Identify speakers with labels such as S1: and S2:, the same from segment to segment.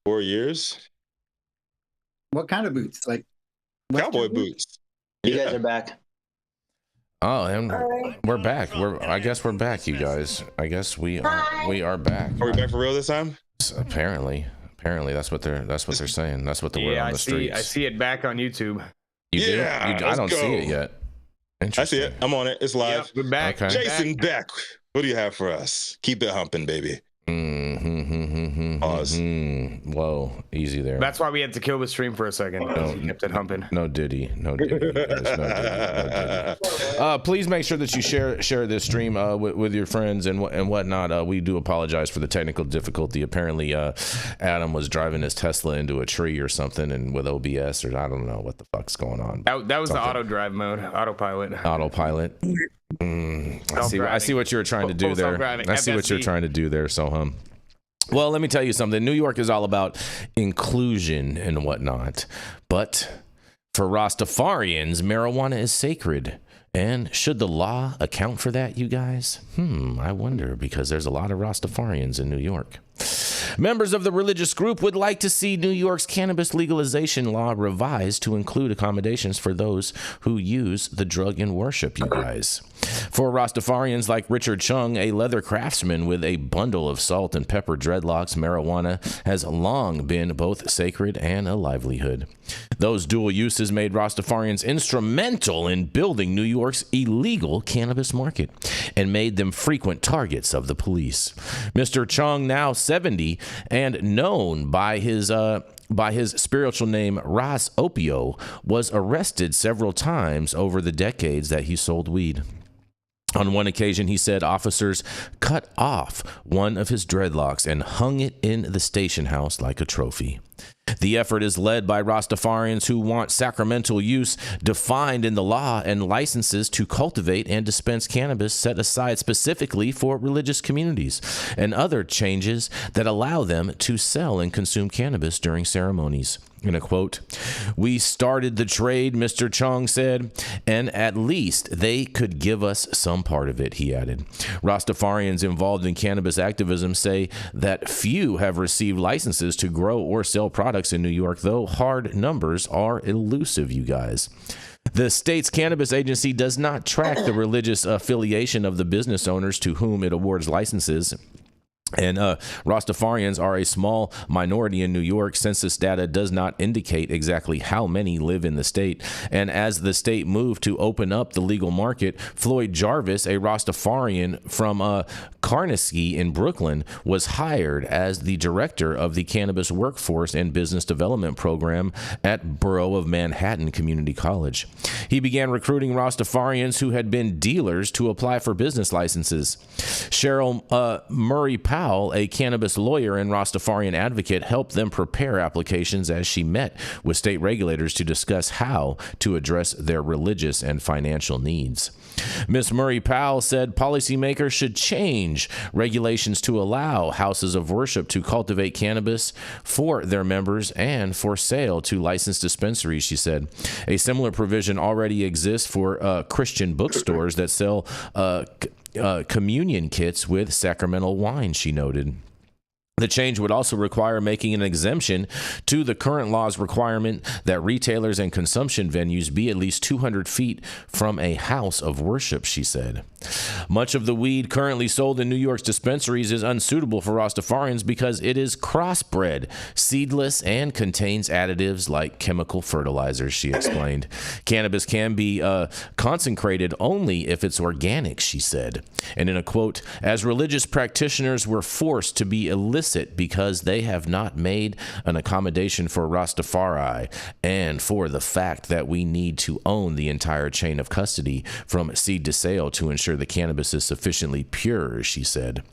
S1: 4 years.
S2: What kind of boots? Like
S1: Cowboy boots.
S3: You guys are back.
S4: Oh, and we're back. I guess we're back, you guys. I guess we are back.
S1: Are we back for real this time?
S4: Apparently that's what they're saying. That's what the word on the streets.
S5: I see it back on YouTube.
S4: You do? I don't see it yet.
S1: I see it. I'm on it. It's live.
S5: Yep, we're back.
S4: Okay.
S1: Jason Beck, what do you have for us? Keep it humping, baby. Pause.
S4: Whoa, easy there.
S5: That's why we had to kill the stream for a second. He kept it humping.
S4: No Diddy. No Diddy. Please make sure that you share this stream with your friends and whatnot. We do apologize for the technical difficulty. Apparently, Adam was driving his Tesla into a tree or something, and with OBS or I don't know what the fuck's going on.
S5: That was the auto drive mode, autopilot.
S4: I see what you're trying to do there. I see what you're trying to do there. So, well, let me tell you something. New York is all about inclusion and whatnot, but for Rastafarians, marijuana is sacred. And should the law account for that, you guys? I wonder, because there's a lot of Rastafarians in New York. Members of the religious group would like to see New York's cannabis legalization law revised to include accommodations for those who use the drug in worship, you guys. For Rastafarians like Richard Chung, a leather craftsman with a bundle of salt and pepper dreadlocks, marijuana has long been both sacred and a livelihood. Those dual uses made Rastafarians instrumental in building New York's illegal cannabis market and made them frequent targets of the police. Mr. Chung, now 70 and known by his spiritual name Ras Opio, was arrested several times over the decades that he sold weed. On one occasion, he said officers cut off one of his dreadlocks and hung it in the station house like a trophy. The effort is led by Rastafarians who want sacramental use defined in the law and licenses to cultivate and dispense cannabis set aside specifically for religious communities, and other changes that allow them to sell and consume cannabis during ceremonies. In a quote, "We started the trade," Mr. Chung said, "and at least they could give us some part of it," he added. Rastafarians involved in cannabis activism say that few have received licenses to grow or sell products in New York, though hard numbers are elusive, you guys. The state's cannabis agency does not track the religious affiliation of the business owners to whom it awards licenses. And Rastafarians are a small minority in New York. Census data does not indicate exactly how many live in the state. And as the state moved to open up the legal market, Floyd Jarvis, a Rastafarian from Carnegie in Brooklyn, was hired as the director of the Cannabis Workforce and Business Development Program at Borough of Manhattan Community College. He began recruiting Rastafarians who had been dealers to apply for business licenses. Cheryl Murray Powell, a cannabis lawyer and Rastafarian advocate, helped them prepare applications as she met with state regulators to discuss how to address their religious and financial needs. Ms. Murray Powell said policymakers should change regulations to allow houses of worship to cultivate cannabis for their members and for sale to licensed dispensaries, she said. A similar provision already exists for Christian bookstores that sell communion kits with sacramental wine, she noted. The change would also require making an exemption to the current law's requirement that retailers and consumption venues be at least 200 feet from a house of worship, she said. Much of the weed currently sold in New York's dispensaries is unsuitable for Rastafarians because it is crossbred, seedless, and contains additives like chemical fertilizers, she explained. Cannabis can be consecrated only if it's organic, she said. And in a quote, "As religious practitioners, we're forced to be illicit because they have not made an accommodation for Rastafari and for the fact that we need to own the entire chain of custody from seed to sale to ensure the cannabis is sufficiently pure," she said.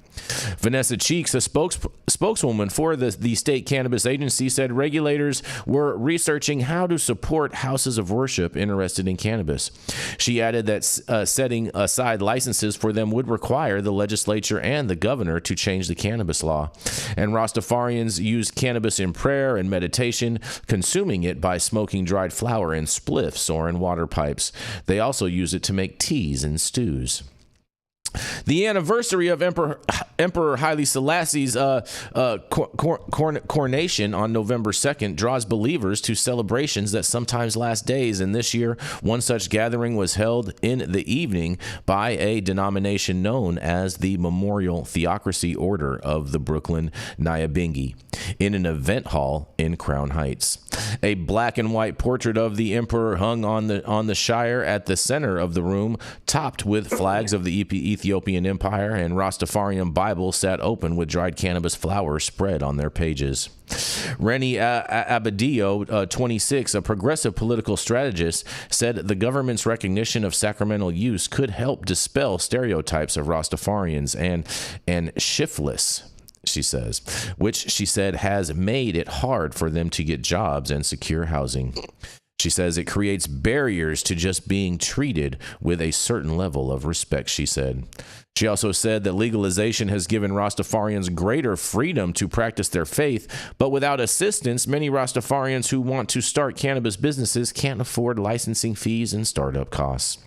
S4: Vanessa Cheeks, a spokeswoman for the state cannabis agency, said regulators were researching how to support houses of worship interested in cannabis. She added that setting aside licenses for them would require the legislature and the governor to change the cannabis law. And Rastafarians use cannabis in prayer and meditation, consuming it by smoking dried flower in spliffs or in water pipes. They also use it to make teas and stews. The anniversary of Emperor Emperor Haile Selassie's coronation on November 2nd draws believers to celebrations that sometimes last days, and this year one such gathering was held in the evening by a denomination known as the Memorial Theocracy Order of the Brooklyn Nyabingi in an event hall in Crown Heights. A black and white portrait of the emperor hung on the Shire at the center of the room, topped with flags of the Ethiopian Empire, and Rastafarian Bibles sat open with dried cannabis flowers spread on their pages. Rennie Abadio, 26, a progressive political strategist, said the government's recognition of sacramental use could help dispel stereotypes of Rastafarians and shiftless, she says, which she said has made it hard for them to get jobs and secure housing. She says it creates barriers to just being treated with a certain level of respect, she said. She also said that legalization has given Rastafarians greater freedom to practice their faith, but without assistance, many Rastafarians who want to start cannabis businesses can't afford licensing fees and startup costs.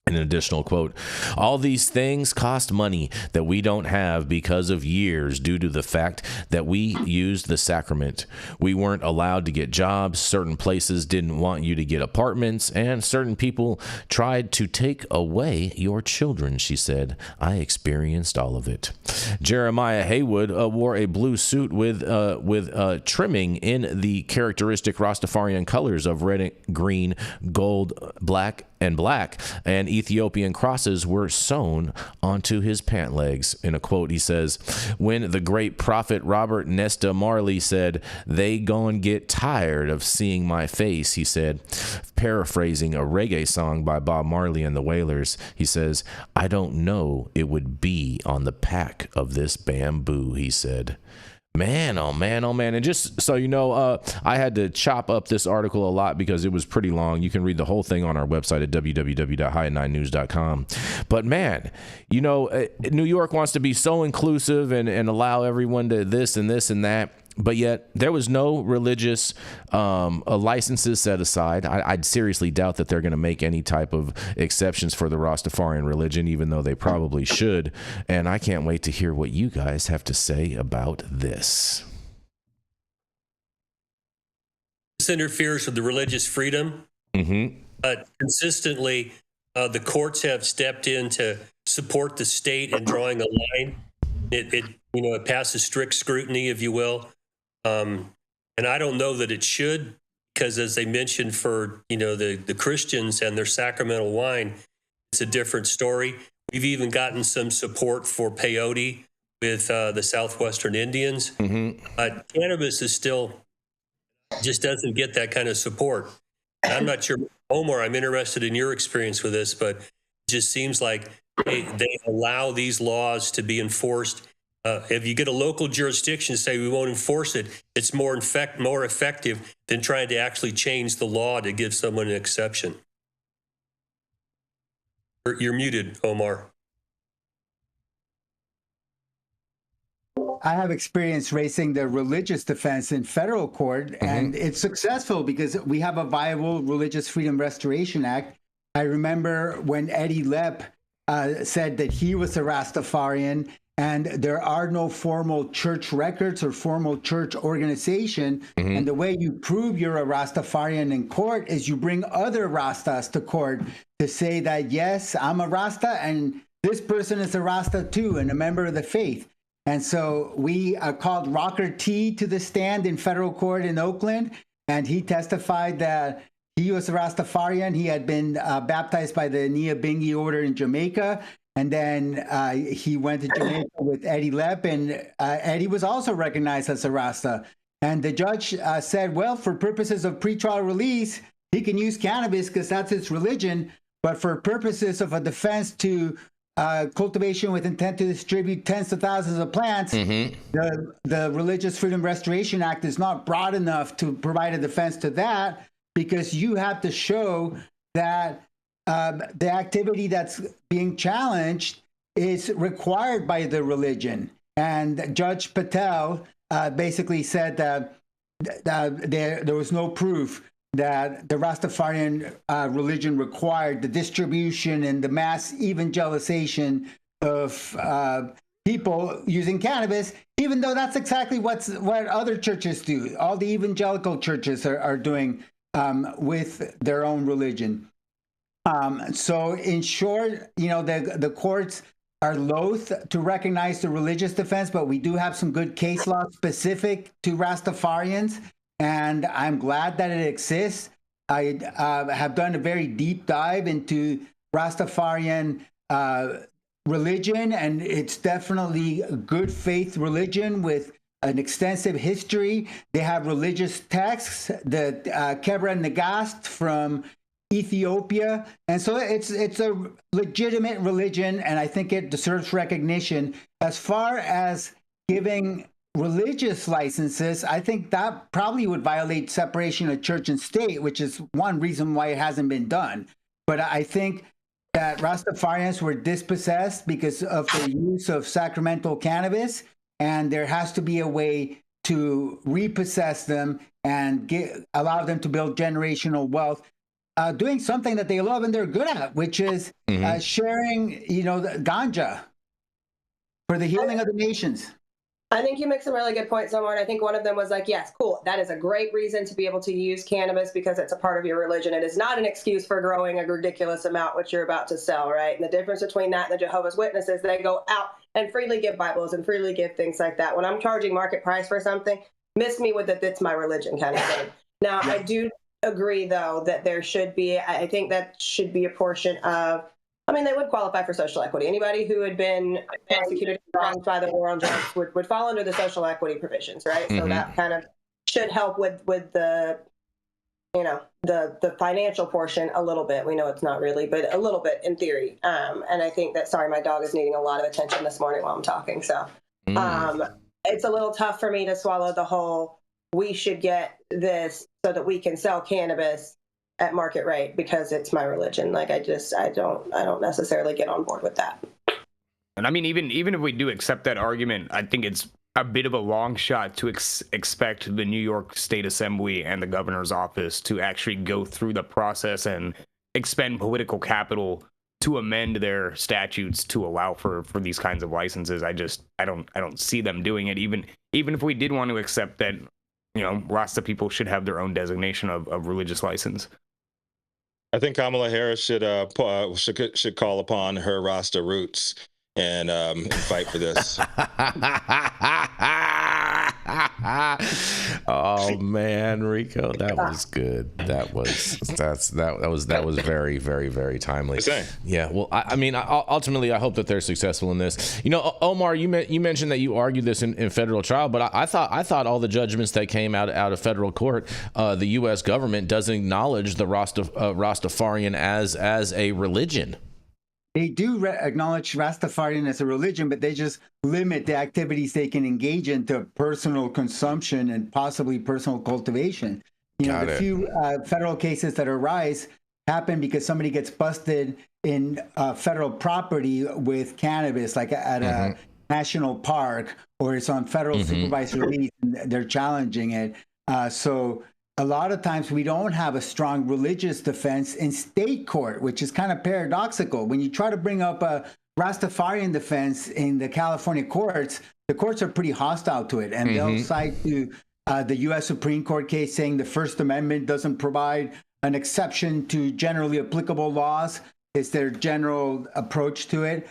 S4: An additional quote, all these things cost money that we don't have because of years due to the fact that we used the sacrament. We weren't allowed to get jobs. Certain places didn't want you to get apartments, and certain people tried to take away your children, she said. I experienced all of it. Jeremiah Haywood wore a blue suit with trimming in the characteristic Rastafarian colors of red, green, gold, black, and Ethiopian crosses were sewn onto his pant legs. In a quote, he says, when the great prophet Robert Nesta Marley said, they gon' get tired of seeing my face, he said, paraphrasing a reggae song by Bob Marley and the Wailers, he says, I don't know it would be on the pack of this bamboo, he said. Man, oh man, oh man. And just so you know, I had to chop up this article a lot because it was pretty long. You can read the whole thing on our website at www.high9news.com. But man, you know, New York wants to be so inclusive and allow everyone to this and this and that. But yet there was no religious licenses set aside. I'd seriously doubt that they're going to make any type of exceptions for the Rastafarian religion, even though they probably should. And I can't wait to hear what you guys have to say about this.
S3: This interferes with the religious freedom. Consistently, the courts have stepped in to support the state in drawing a line. It passes strict scrutiny, if you will. And I don't know that it should, because as they mentioned for, the Christians and their sacramental wine, it's a different story. We've even gotten some support for peyote with the Southwestern Indians. Cannabis is just doesn't get that kind of support. And I'm not sure, Omar, I'm interested in your experience with this, but it just seems like they allow these laws to be enforced. If you get a local jurisdiction say we won't enforce it, it's more effective than trying to actually change the law to give someone an exception. You're muted, Omar.
S2: I have experience raising the religious defense in federal court, and it's successful because we have a viable Religious Freedom Restoration Act. I remember when Eddie Lepp said that he was a Rastafarian, and there are no formal church records or formal church organization. And the way you prove you're a Rastafarian in court is you bring other Rastas to court to say that, yes, I'm a Rasta and this person is a Rasta too and a member of the faith. And so we called Rocker T to the stand in federal court in Oakland, and he testified that he was a Rastafarian. He had been baptized by the Nyabingi order in Jamaica. And then he went to Jamaica with Eddie Lepp, and Eddie was also recognized as a Rasta. And the judge said, well, for purposes of pretrial release, he can use cannabis because that's his religion. But for purposes of a defense to cultivation with intent to distribute tens of thousands of plants, the Religious Freedom Restoration Act is not broad enough to provide a defense to that, because you have to show that the activity that's being challenged is required by the religion. And Judge Patel basically said that there was no proof that the Rastafarian religion required the distribution and the mass evangelization of people using cannabis, even though that's exactly what other churches do. All the evangelical churches are doing with their own religion. So in short, the courts are loath to recognize the religious defense, but we do have some good case law specific to Rastafarians, and I'm glad that it exists. I have done a very deep dive into Rastafarian religion, and it's definitely a good faith religion with an extensive history. They have religious texts, the Kebra Nagast from Ethiopia, and so it's a legitimate religion, and I think it deserves recognition. As far as giving religious licenses, I think that probably would violate separation of church and state, which is one reason why it hasn't been done. But I think that Rastafarians were dispossessed because of the use of sacramental cannabis, and there has to be a way to repossess them and allow them to build generational wealth, doing something that they love and they're good at, which is sharing, the ganja for the healing of the nations.
S6: I think you make some really good points, Omar. And I think one of them was like, yes, cool. That is a great reason to be able to use cannabis because it's a part of your religion. It is not an excuse for growing a ridiculous amount, which you're about to sell, right? And the difference between that and the Jehovah's Witnesses, they go out and freely give Bibles and freely give things like that. When I'm charging market price for something, miss me with it's my religion kind of thing. Now, I do agree, though, that there should be, I think that should be a portion of, they would qualify for social equity. Anybody who had been prosecuted by the war on drugs would fall under the social equity provisions, right? So that kind of should help with the, the financial portion a little bit. We know it's not really, but a little bit in theory. And I think that, sorry, my dog is needing a lot of attention this morning while I'm talking. So it's a little tough for me to swallow the whole, we should get this so that we can sell cannabis at market rate because it's my religion. Like I don't necessarily get on board with that.
S5: And even if we do accept that argument, I think it's a bit of a long shot to expect the New York State Assembly and the governor's office to actually go through the process and expend political capital to amend their statutes to allow for these kinds of licenses. I don't see them doing it. Even if we did want to accept that, Rasta people should have their own designation of religious license.
S1: I think Kamala Harris should call upon her Rasta roots and fight for this.
S4: Oh man, Rico, that was good. That was very, very, very timely. Yeah. Well, ultimately, I hope that they're successful in this. Omar, you mentioned that you argued this in federal trial, but I thought all the judgments that came out of federal court, the U.S. government doesn't acknowledge the Rastafarian as a religion.
S2: They do acknowledge Rastafarian as a religion, but they just limit the activities they can engage in to personal consumption and possibly personal cultivation. The few federal cases that arise happen because somebody gets busted in federal property with cannabis, like at a national park, or it's on federal supervised release, and they're challenging it. So a lot of times we don't have a strong religious defense in state court, which is kind of paradoxical. When you try to bring up a Rastafarian defense in the California courts, the courts are pretty hostile to it. And they'll cite to the U.S. Supreme Court case saying the First Amendment doesn't provide an exception to generally applicable laws. It's their general approach to it.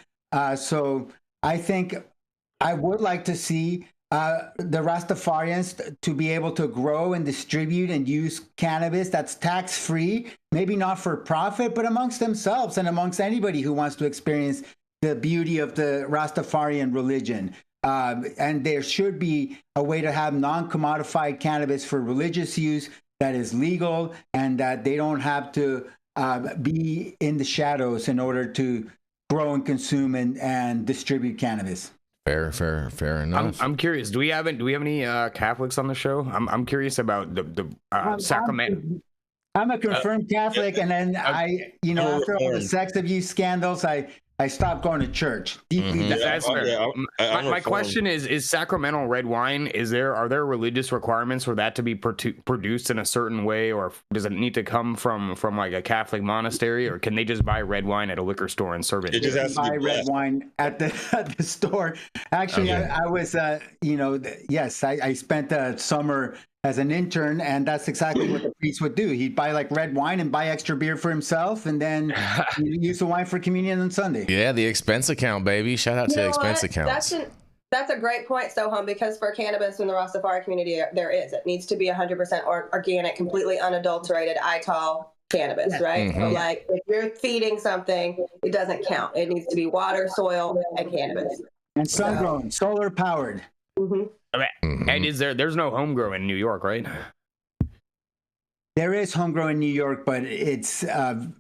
S2: So I think I would like to see the Rastafarians to be able to grow and distribute and use cannabis that's tax-free, maybe not for profit, but amongst themselves and amongst anybody who wants to experience the beauty of the Rastafarian religion. And there should be a way to have non-commodified cannabis for religious use that is legal and that they don't have to be in the shadows in order to grow and consume and distribute cannabis.
S4: Fair enough.
S5: I'm curious. Do we have any Catholics on the show? I'm curious about the sacrament.
S2: I'm a confirmed Catholic, and then after all the sex abuse scandals, I I stopped going to church. Deeply
S5: That's fair. My question is Sacramento red wine, are there religious requirements for that to be produced in a certain way, or does it need to come from like a Catholic monastery, or can they just buy red wine at a liquor store and serve it?
S1: It just has to
S2: buy
S1: be
S2: red wine at the store. Actually, I was, yes, I spent a summer as an intern, and that's exactly what the priest would do. He'd buy like red wine and buy extra beer for himself, and then use the wine for communion on Sunday.
S4: Yeah, the expense account, baby. Shout out to the expense accounts.
S6: That's a great point, Soham, because for cannabis in the Rastafari community, it needs to be 100% organic, completely unadulterated ITAL cannabis, right? So like if you're feeding something, it doesn't count. It needs to be water, soil, and cannabis.
S2: And sun-grown, solar powered.
S5: And there's no home grow in New York, right?
S2: There is homegrown in New York, but it's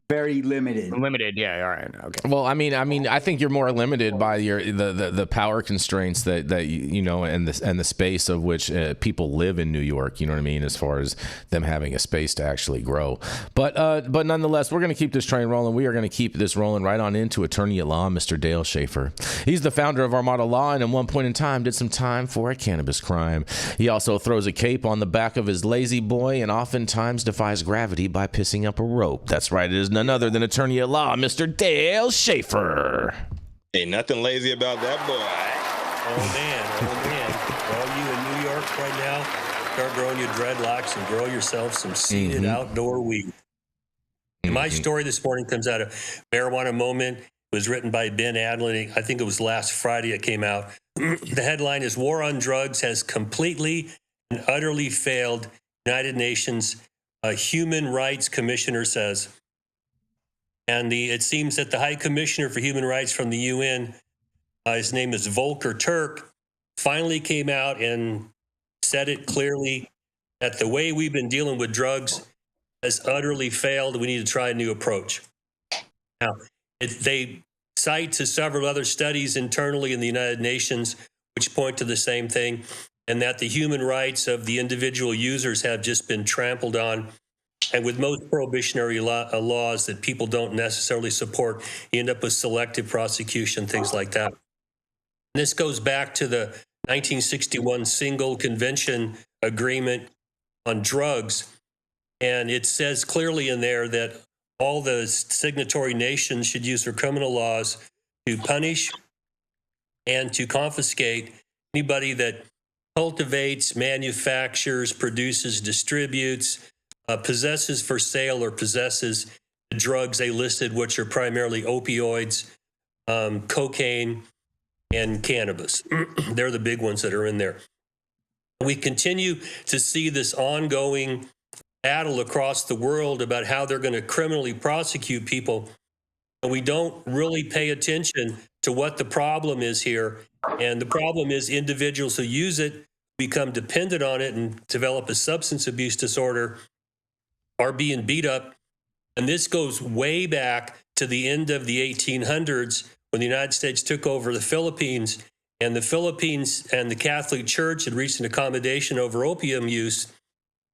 S2: very limited.
S5: Limited, yeah. All right, okay.
S4: Well, I mean, I think you're more limited by the power constraints that and the space of which people live in New York. You know what I mean, as far as them having a space to actually grow. But nonetheless, we're going to keep this train rolling. We are going to keep this rolling right on into attorney at law, Mr. Dale Schaefer. He's the founder of Armada Law, and at one point in time did some time for a cannabis crime. He also throws a cape on the back of his lazy boy, and oftentimes defies gravity by pissing up a rope. That's right, it is none other than attorney at law, Mr. Dale Schaefer.
S1: Ain't nothing lazy about that boy.
S3: Oh man. All you in New York right now, start growing your dreadlocks and grow yourself some seeded outdoor weed. My story this morning comes out of Marijuana Moment. It was written by Ben Adlin. I think it was last Friday it came out. The headline is War on Drugs has completely and utterly failed. United Nations Human Rights Commissioner says. And it seems that the High Commissioner for Human Rights from the UN, his name is Volker Turk, finally came out and said it clearly that the way we've been dealing with drugs has utterly failed. We need to try a new approach. Now, they cite to several other studies internally in the United Nations, which point to the same thing, and that the human rights of the individual users have just been trampled on. And with most prohibitionary laws that people don't necessarily support, you end up with selective prosecution, things like that. And this goes back to the 1961 Single Convention Agreement on Drugs. And it says clearly in there that all the signatory nations should use their criminal laws to punish and to confiscate anybody that cultivates, manufactures, produces, distributes, possesses for sale, or possesses the drugs they listed, which are primarily opioids, cocaine, and cannabis. They're the big ones that are in there. We continue to see this ongoing battle across the world about how they're going to criminally prosecute people, and we don't really pay attention to what the problem is here. And the problem is individuals who use it, become dependent on it, and develop a substance abuse disorder are being beat up. And this goes way back to the end of the 1800s when the United States took over the Philippines, and the Philippines and the Catholic Church had reached an accommodation over opium use.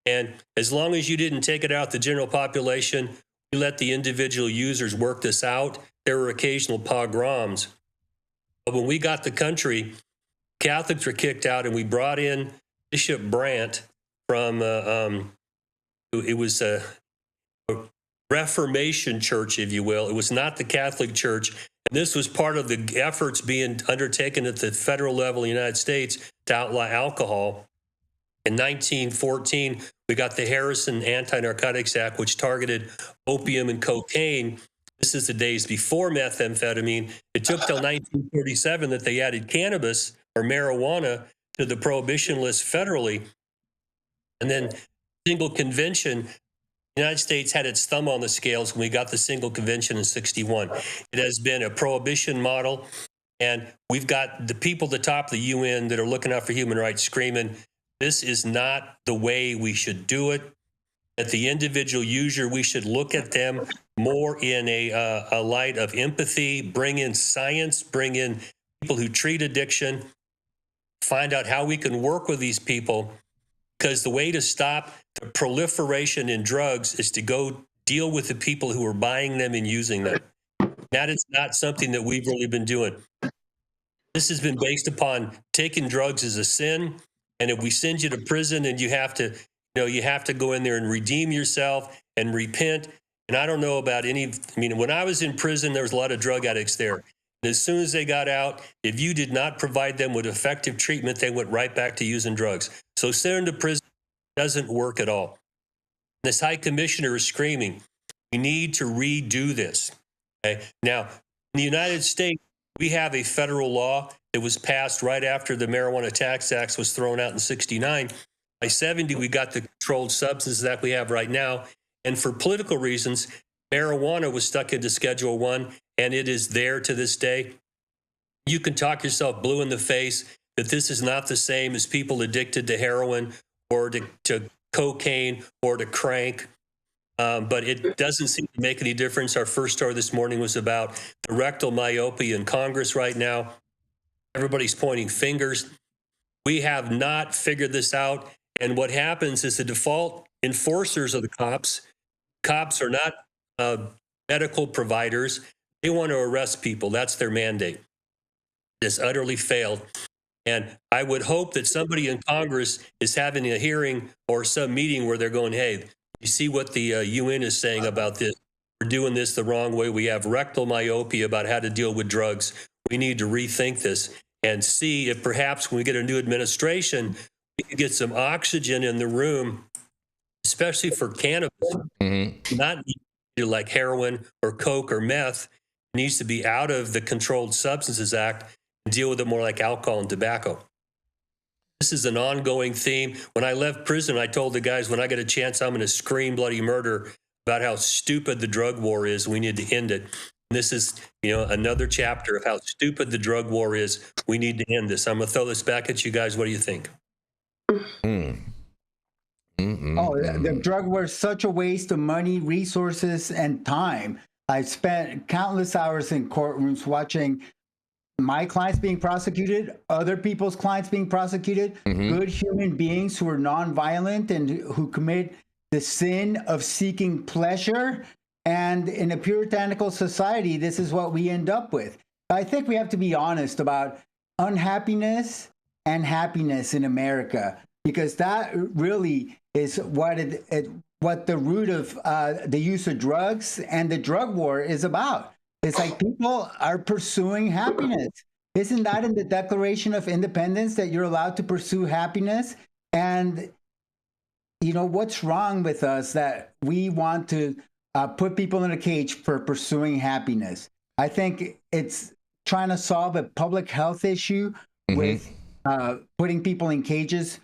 S3: And as long as you didn't take it out the general population, you let the individual users work this out. There were occasional pogroms. But when we got the country, Catholics were kicked out, and we brought in Bishop Brandt from, it was a Reformation church, if you will. It was not the Catholic Church. And this was part of the efforts being undertaken at the federal level in the United States to outlaw alcohol. In 1914, we got the Harrison Anti-Narcotics Act, which targeted opium and cocaine. This is the days before methamphetamine. It took till 1937 that they added cannabis or marijuana to the prohibition list federally. And then single convention, the United States had its thumb on the scales when we got the single convention in 61. It has been a prohibition model, and we've got the people at the top of the UN that are looking out for human rights screaming, this is not the way we should do it. At the individual user, we should look at them more in a light of empathy, bring in science, bring in people who treat addiction, find out how we can work with these people, because the way to stop the proliferation in drugs is to go deal with the people who are buying them and using them. That is not something that we've really been doing. This has been based upon taking drugs as a sin. And if we send you to prison and you have to go in there and redeem yourself and repent. And I don't know about when I was in prison, there was a lot of drug addicts there. And as soon as they got out, if you did not provide them with effective treatment, they went right back to using drugs. So sending them to prison doesn't work at all. This high commissioner is screaming, we need to redo this. Okay? Now, in the United States, we have a federal law that was passed right after the Marijuana Tax Act was thrown out in 1969. By 1970, we got the Controlled Substances Act we have right now. And for political reasons, marijuana was stuck into Schedule I, and it is there to this day. You can talk yourself blue in the face that this is not the same as people addicted to heroin or to cocaine or to crank. But it doesn't seem to make any difference. Our first story this morning was about the rectal myopia in Congress right now. Everybody's pointing fingers. We have not figured this out. And what happens is the default enforcers of the cops are not medical providers. They want to arrest people. That's their mandate. This utterly failed. And I would hope that somebody in Congress is having a hearing or some meeting where they're going, hey, you see what the UN is saying about this? We're doing this the wrong way. We have rectal myopia about how to deal with drugs. We need to rethink this and see if perhaps when we get a new administration, we can get some oxygen in the room, especially for cannabis, not like heroin or coke or meth. It needs to be out of the Controlled Substances Act and deal with it more like alcohol and tobacco. This is an ongoing theme. When I left prison, I told the guys, when I get a chance, I'm going to scream bloody murder about how stupid the drug war is. We need to end it. And this is, another chapter of how stupid the drug war is. We need to end this. I'm going to throw this back at you guys. What do you think?
S2: The drug war is such a waste of money, resources, and time. I've spent countless hours in courtrooms watching my clients being prosecuted, other people's clients being prosecuted, good human beings who are nonviolent and who commit the sin of seeking pleasure. And in a puritanical society, this is what we end up with. I think we have to be honest about unhappiness and happiness in America, because that really is what the root of the use of drugs and the drug war is about. It's like people are pursuing happiness. Isn't that in the Declaration of Independence that you're allowed to pursue happiness? And, what's wrong with us that we want to put people in a cage for pursuing happiness? I think it's trying to solve a public health issue with putting people in cages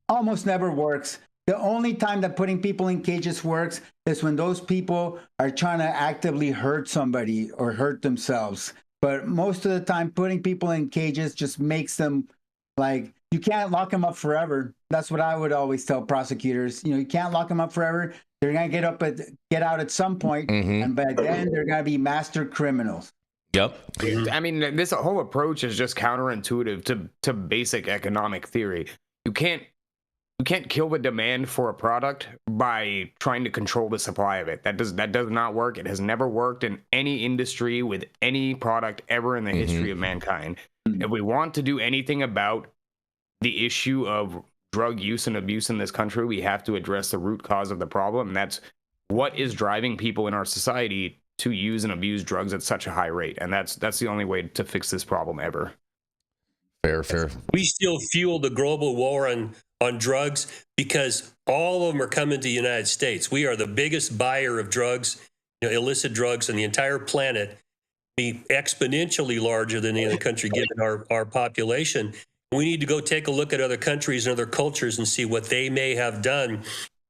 S2: almost never works. The only time that putting people in cages works is when those people are trying to actively hurt somebody or hurt themselves. But most of the time, putting people in cages just makes them you can't lock them up forever. That's what I would always tell prosecutors. You can't lock them up forever. They're going to get out at some point, and by then they're going to be master criminals.
S4: Yep.
S5: I mean, this whole approach is just counterintuitive to basic economic theory. You can't kill the demand for a product by trying to control the supply of it. That does not work. It has never worked in any industry with any product ever in the history of mankind. If we want to do anything about the issue of drug use and abuse in this country, we have to address the root cause of the problem. And that's what is driving people in our society to use and abuse drugs at such a high rate. And that's the only way to fix this problem ever.
S4: Fair.
S3: We still fuel the global war on drugs because all of them are coming to the United States. We are the biggest buyer of drugs, illicit drugs on the entire planet, be exponentially larger than any other country given our population. We need to go take a look at other countries and other cultures and see what they may have done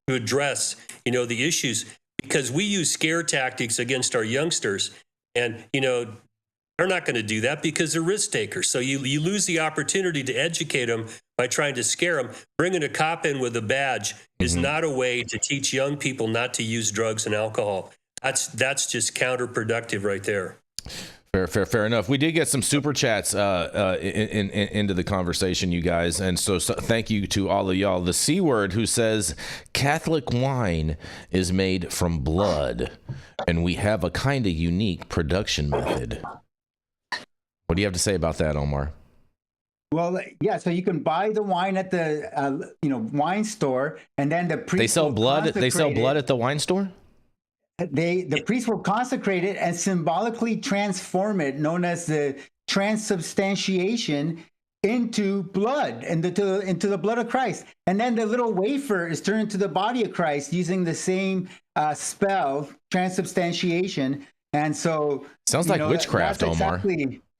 S3: to address, the issues, because we use scare tactics against our youngsters, and, they're not going to do that because they're risk takers. So you lose the opportunity to educate them by trying to scare them. Bringing a cop in with a badge is not a way to teach young people not to use drugs and alcohol. That's just counterproductive right there.
S4: Fair enough. We did get some super chats into the conversation, you guys, and so thank you to all of y'all. The C Word, who says Catholic wine is made from blood, and we have a kind of unique production method. What do you have to say about that, Omar?
S2: Well, yeah. So you can buy the wine at the wine store, and then the priest
S4: they sell blood. They sell blood at the wine store.
S2: The priest will consecrate it and symbolically transform it, known as the transubstantiation, into blood and into the blood of Christ. And then the little wafer is turned into the body of Christ using the same spell, transubstantiation. And so
S4: sounds like witchcraft, Omar.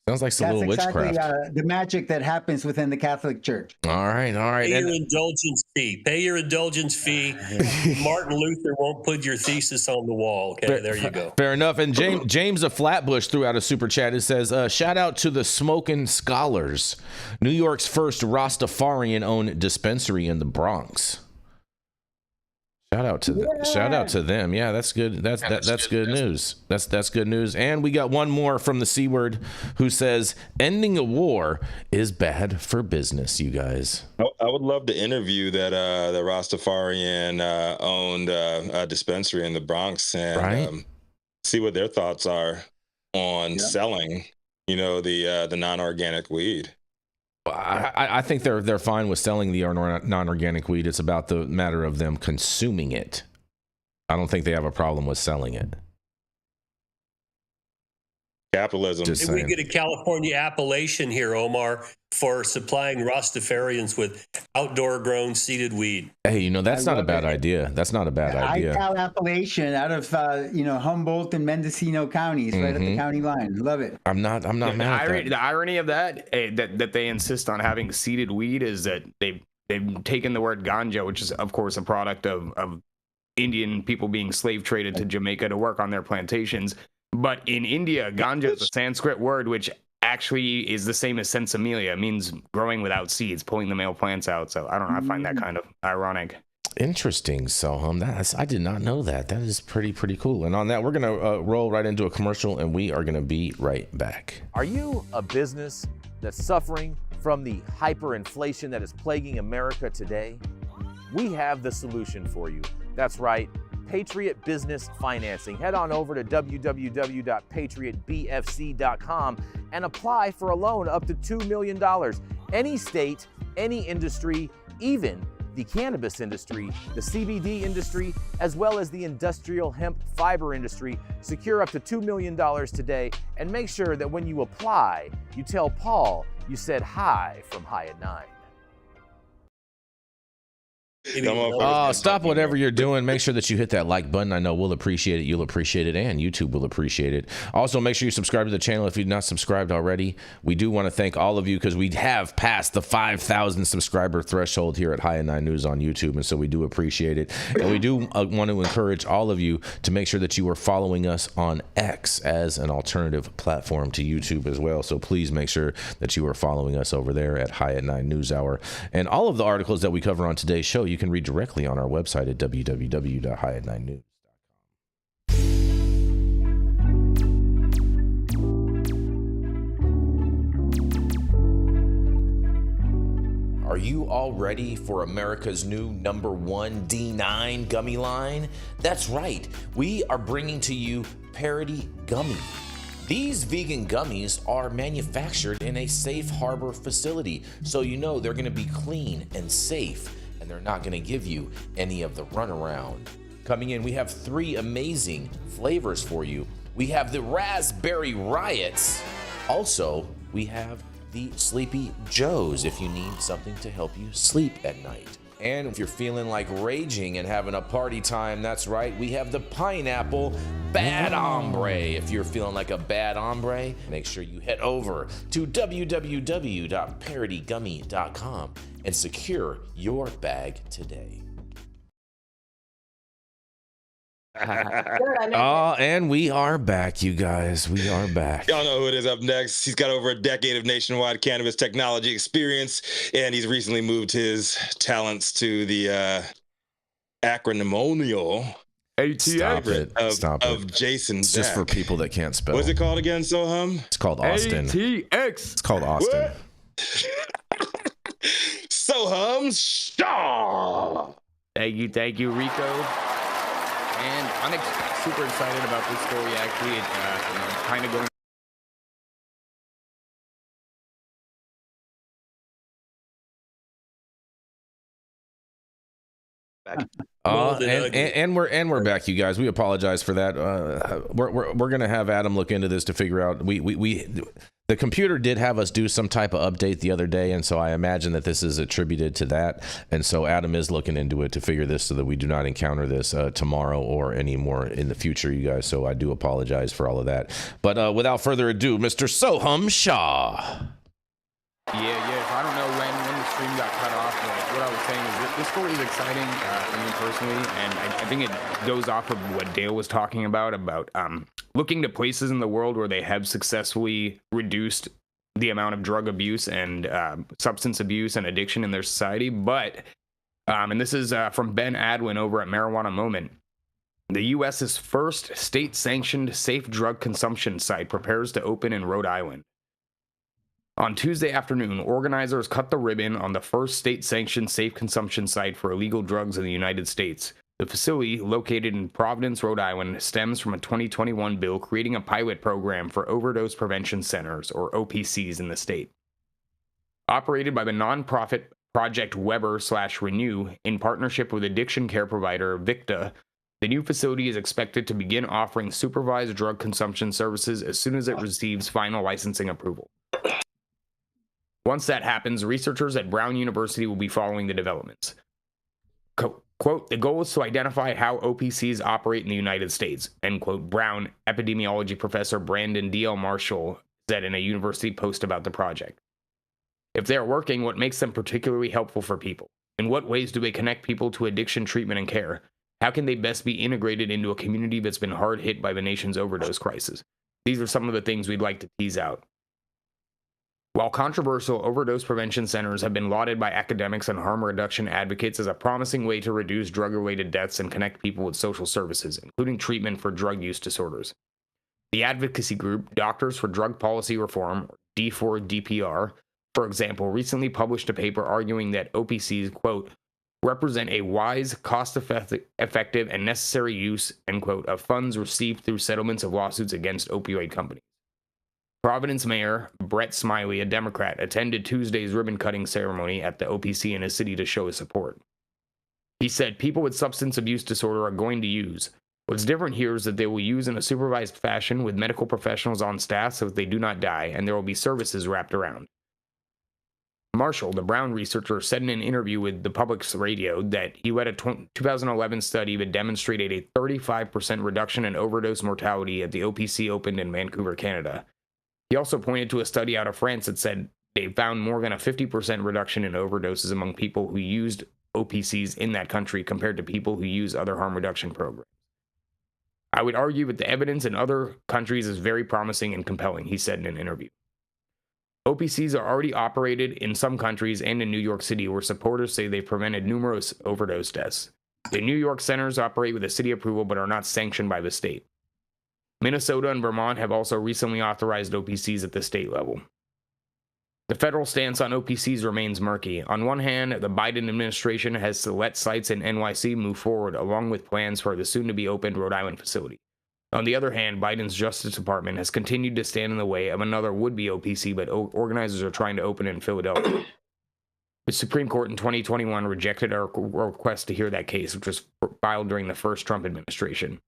S4: Sounds like some little witchcraft.
S2: The magic that happens within the Catholic Church.
S4: All right.
S3: Pay your indulgence fee. Pay your indulgence fee. Martin Luther won't put your thesis on the wall. Okay, there you go.
S4: Fair enough. And James of Flatbush threw out a super chat. It says, shout out to the Smokin' Scholars, New York's first Rastafarian-owned dispensary in the Bronx. Shout out to them. Yeah, that's good. That's good news. That's good news. And we got one more from the C Word, who says ending a war is bad for business, you guys.
S1: I would love to interview that the Rastafarian owned dispensary in the Bronx and see what their thoughts are on selling, the non-organic weed.
S4: I think they're fine with selling the non-organic weed. It's about the matter of them consuming it. I don't think they have a problem with selling it.
S1: Capitalism.
S3: Did we get a California appellation here, Omar, for supplying Rastafarians with outdoor-grown seeded weed?
S4: Hey, that's not a bad idea. That's not a bad idea.
S2: iCal appellation out of Humboldt and Mendocino counties, right at the county line. Love it.
S4: I'm not mad at that.
S5: The irony of that they insist on having seeded weed is that they've taken the word ganja, which is of course a product of Indian people being slave traded to Jamaica to work on their plantations. But in India, ganja is a Sanskrit word which actually is the same as sensimilia. It means growing without seeds, pulling the male plants out. So I don't know. I find that kind of ironic.
S4: Interesting, Soham. I did not know that. That is pretty cool. And on that, we're gonna roll right into a commercial, and we are gonna be right back.
S7: Are you a business that's suffering from the hyperinflation that is plaguing America today? We have the solution for you. That's right. Patriot Business Financing. Head on over to www.patriotbfc.com and apply for a loan up to $2 million. Any state, any industry, even the cannabis industry, the CBD industry, as well as the industrial hemp fiber industry. Secure up to $2 million today, and make sure that when you apply, you tell Paul you said hi from High at 9.
S4: Stop whatever you're doing. Make sure that you hit that like button. I know we'll appreciate it. You'll appreciate it, and YouTube will appreciate it. Also, make sure you subscribe to the channel if you're not subscribed already. We do want to thank all of you because we have passed the 5,000 subscriber threshold here at High at 9 News on YouTube, and so we do appreciate it. And we do want to encourage all of you to make sure that you are following us on X as an alternative platform to YouTube as well. So please make sure that you are following us over there at High at 9 News Hour. And all of the articles that we cover on today's show, you can read directly on our website at www.highat9news.com. Are you all ready for America's new #1 D9 gummy line? That's right. We are bringing to you Parody Gummy. These vegan gummies are manufactured in a safe harbor facility, so you know they're going to be clean and safe, and they're not going to give you any of the runaround. Coming in, we have 3 amazing flavors for you. We have the Raspberry Riots. Also, we have the Sleepy Joes if you need something to help you sleep at night. And if you're feeling like raging and having a party time, that's right, we have the Pineapple Bad Hombre. If you're feeling like a bad hombre, make sure you head over to www.parodygummy.com and secure your bag today. And we are back, you guys. We are back.
S1: Y'all know who it is up next. He's got over a decade of nationwide cannabis technology experience, and he's recently moved his talents to the acrimonial
S5: ATX.
S4: Stop it.
S1: Of Jason
S4: It's
S1: Beck.
S4: just for people that can't spell.
S1: What's it called again, Soham?
S4: It's called Austin.
S5: ATX.
S4: It's called Austin.
S1: Soham Shaw.
S5: Thank you, Rico. And I'm super excited about this story. Actually, it's kind of going.
S4: And we're back, you guys. We apologize for that. We're gonna have Adam look into this to figure out. The computer did have us do some type of update the other day, and so I imagine that this is attributed to that. And so Adam is looking into it to figure this so that we do not encounter this tomorrow or any more in the future, you guys. So I do apologize for all of that. But without further ado, Mr. Soham Shah.
S5: Yeah. So I don't know when the stream got cut off, but what I was saying is this story is exciting for me personally, and I think it goes off of what Dale was talking about looking to places in the world where they have successfully reduced the amount of drug abuse and substance abuse and addiction in their society. But, and this is from Ben Adwin over at Marijuana Moment, the U.S.'s first state-sanctioned safe drug consumption site prepares to open in Rhode Island. On Tuesday afternoon, organizers cut the ribbon on the first state-sanctioned safe consumption site for illegal drugs in the United States. The facility, located in Providence, Rhode Island, stems from a 2021 bill creating a pilot program for overdose prevention centers, or OPCs, in the state. Operated by the nonprofit Project Weber/Renew in partnership with addiction care provider Victa, the new facility is expected to begin offering supervised drug consumption services as soon as it receives final licensing approval. Once that happens, researchers at Brown University will be following the developments. Quote, the goal is to identify how OPCs operate in the United States, end quote, Brown epidemiology professor Brandon D.L. Marshall said in a university post about the project. If they are working, what makes them particularly helpful for people? In what ways do they connect people to addiction treatment and care? How can they best be integrated into a community that's been hard hit by the nation's overdose crisis? These are some of the things we'd like to tease out. While controversial, overdose prevention centers have been lauded by academics and harm reduction advocates as a promising way to reduce drug-related deaths and connect people with social services, including treatment for drug use disorders. The advocacy group, Doctors for Drug Policy Reform, D4DPR, for example, recently published a paper arguing that OPCs, quote, represent a wise, cost-effective, and necessary use, end quote, of funds received through settlements of lawsuits against opioid companies. Providence Mayor Brett Smiley, a Democrat, attended Tuesday's ribbon-cutting ceremony at the OPC in his city to show his support. He said, people with substance abuse disorder are going to use. What's different here is that they will use in a supervised fashion with medical professionals on staff so that they do not die, and there will be services wrapped around. Marshall, the Brown researcher, said in an interview with the Public's Radio that he led a 2011 study that demonstrated a 35% reduction in overdose mortality at the OPC opened in Vancouver, Canada. He also pointed to a study out of France that said they found more than a 50% reduction in overdoses among people who used OPCs in that country compared to people who use other harm reduction programs. I would argue that the evidence in other countries is very promising and compelling, he said in an interview. OPCs are already operated in some countries and in New York City, where supporters say they've prevented numerous overdose deaths. The New York centers operate with a city approval but are not sanctioned by the state. Minnesota and Vermont have also recently authorized OPCs at the state level. The federal stance on OPCs remains murky. On one hand, the Biden administration has to let sites in NYC move forward, along with plans for the soon-to-be-opened Rhode Island facility. On the other hand, Biden's Justice Department has continued to stand in the way of another would-be OPC, but organizers are trying to open it in Philadelphia. The Supreme Court in 2021 rejected our request to hear that case, which was filed during the first Trump administration.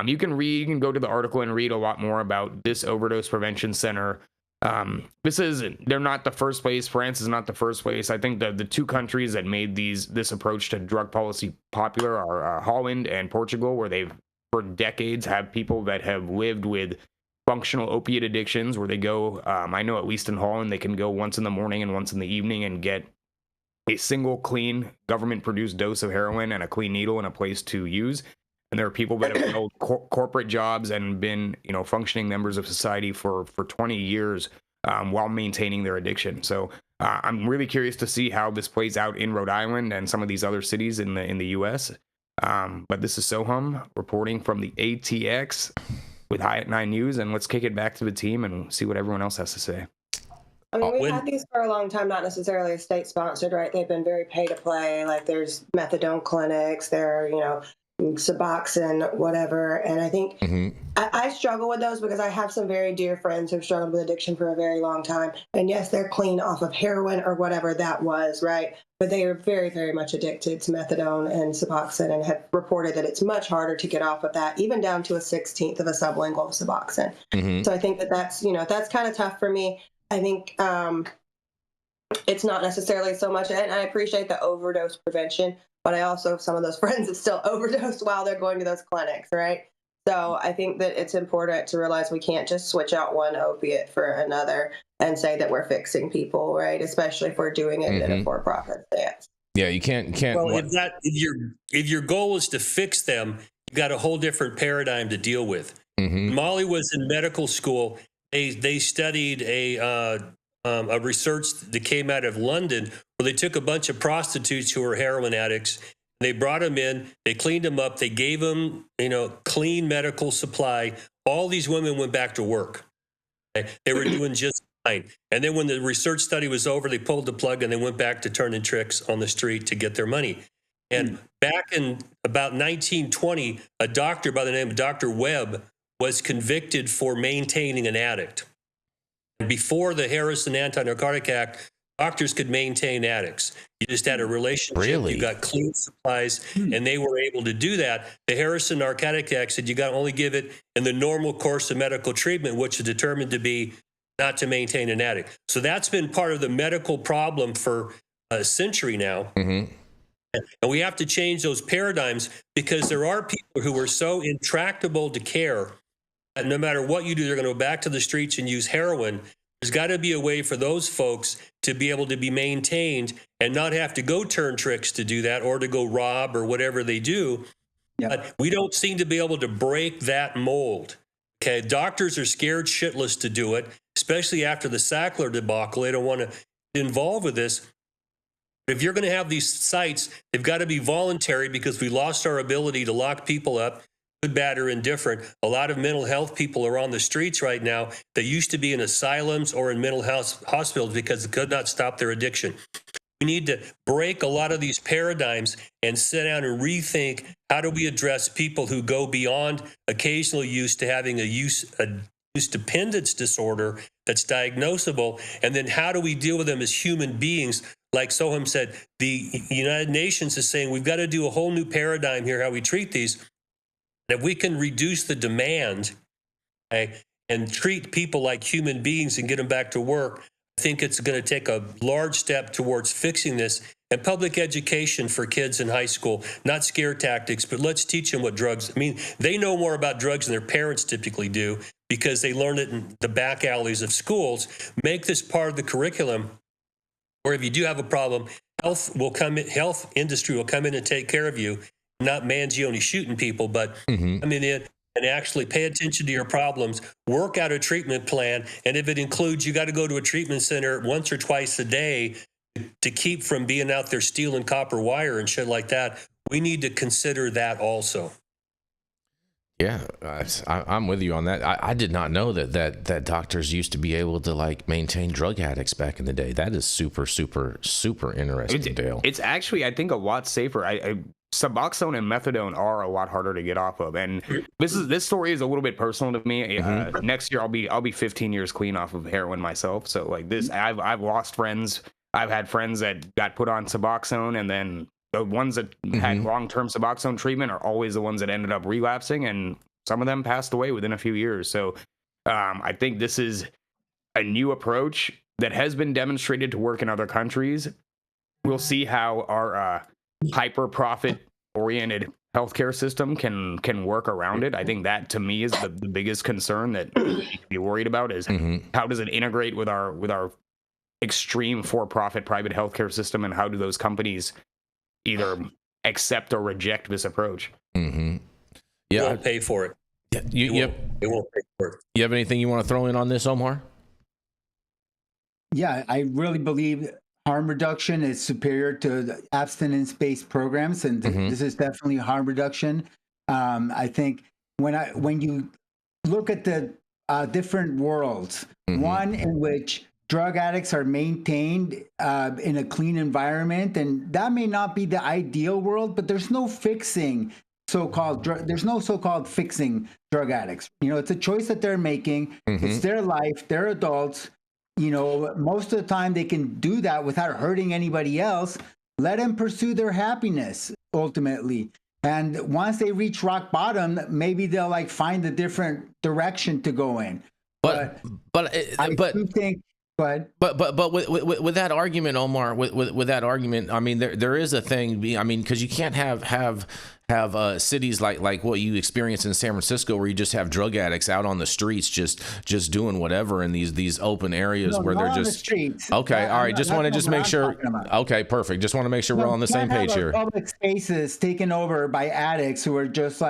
S5: You can go to the article and read a lot more about this overdose prevention center. They're not the first place. France is not the first place. I think the two countries that made this approach to drug policy popular are Holland and Portugal, where they've for decades have people that have lived with functional opiate addictions, where they go, I know at least in Holland, they can go once in the morning and once in the evening and get a single clean government-produced dose of heroin and a clean needle and a place to use. And there are people that have held corporate jobs and been, functioning members of society for 20 years while maintaining their addiction. So I'm really curious to see how this plays out in Rhode Island and some of these other cities in the U.S. But this is Soham reporting from the ATX with High at 9 News, and let's kick it back to the team and see what everyone else has to say.
S6: I mean, we've had these for a long time, not necessarily state sponsored, right? They've been very pay to play. Like there's methadone clinics, there are, Suboxone, whatever. And I think I struggle with those because I have some very dear friends who've struggled with addiction for a very long time. And yes, they're clean off of heroin or whatever that was, right? But they are very, very much addicted to methadone and Suboxone and have reported that it's much harder to get off of that, even down to a 1/16 of a sublingual Suboxone. So I think that's kind of tough for me. I think it's not necessarily so much, and I appreciate the overdose prevention, but I also have some of those friends that still overdose while they're going to those clinics, right? So I think that it's important to realize we can't just switch out one opiate for another and say that we're fixing people, right? Especially if we're doing it in a for-profit stance.
S4: Yeah, you can't.
S3: Well, if your goal is to fix them, you got a whole different paradigm to deal with. Molly was in medical school. They studied a research that came out of London where they took a bunch of prostitutes who were heroin addicts. They brought them in, they cleaned them up, they gave them, clean medical supply. All these women went back to work. Okay? They were doing just fine. And then when the research study was over, they pulled the plug and they went back to turning tricks on the street to get their money. And back in about 1920, a doctor by the name of Dr. Webb was convicted for maintaining an addict. Before the Harrison Anti-Narcotic Act, doctors could maintain addicts. You just had a relationship.
S4: Really?
S3: You got clean supplies, and they were able to do that. The Harrison Narcotic Act said you got to only give it in the normal course of medical treatment, which is determined to be not to maintain an addict. So that's been part of the medical problem for a century now. And we have to change those paradigms because there are people who are so intractable to care. And no matter what you do, they're going to go back to the streets and use heroin. There's got to be a way for those folks to be able to be maintained and not have to go turn tricks to do that or to go rob or whatever they do. But we don't seem to be able to break that mold. Okay, doctors are scared shitless to do it, especially after the Sackler debacle. They don't want to get involved with this. If you're going to have these sites, they've got to be voluntary because we lost our ability to lock people up. Good, bad, or indifferent. A lot of mental health people are on the streets right now that used to be in asylums or in mental health hospitals because they could not stop their addiction. We need to break a lot of these paradigms and sit down and rethink how do we address people who go beyond occasional use to having a use dependence disorder that's diagnosable, and then how do we deal with them as human beings? Like Soham said, the United Nations is saying we've got to do a whole new paradigm here how we treat these. If we can reduce the demand, okay, and treat people like human beings and get them back to work, I think it's going to take a large step towards fixing this. And public education for kids in high school, not scare tactics, but let's teach them what drugs. I mean, they know more about drugs than their parents typically do because they learned it in the back alleys of schools. Make this part of the curriculum, or if you do have a problem, health industry will come in and take care of you. Not Mangione shooting people, but come in and actually pay attention to your problems, work out a treatment plan. And if it includes you got to go to a treatment center once or twice a day to keep from being out there stealing copper wire and shit like that, we need to consider that also.
S4: Yeah, I'm with you on that. I did not know that doctors used to be able to like maintain drug addicts back in the day. That is super, super, super interesting, Dale.
S5: It's actually, I think, a lot safer. Suboxone and methadone are a lot harder to get off of, and this story is a little bit personal to me. Next year, I'll be 15 years clean off of heroin myself. So like this, I've lost friends. I've had friends that got put on Suboxone, and then the ones that had long-term Suboxone treatment are always the ones that ended up relapsing, and some of them passed away within a few years. So I think this is a new approach that has been demonstrated to work in other countries. We'll see how our hyper-profit oriented healthcare system can work around it. I think that to me is the biggest concern that we need to be worried about is how does it integrate with our extreme for-profit private healthcare system, and how do those companies either accept or reject this approach?
S3: Yeah, they won't pay for it.
S4: Yeah,
S3: they won't pay for it.
S4: You have anything you want to throw in on this, Omar?
S2: Yeah, I really believe harm reduction is superior to the abstinence-based programs, and this is definitely harm reduction. I think when you look at the different worlds, one in which drug addicts are maintained in a clean environment, and that may not be the ideal world, but there's no fixing there's no so-called fixing drug addicts. It's a choice that they're making. It's their life. They're adults. Most of the time they can do that without hurting anybody else. Let them pursue their happiness ultimately. And once they reach rock bottom, maybe they'll find a different direction to go in. But do think. But
S4: with that argument, Omar, with that argument, I mean, there is a thing. I mean, because you can't have cities like what you experience in San Francisco, where you just have drug addicts out on the streets, just doing whatever in these open areas where they're just
S2: the streets.
S4: Okay, all right. Just want to just make sure. Okay, perfect. Just want to make sure we're all on the same page here.
S2: Public spaces taken over by addicts who are just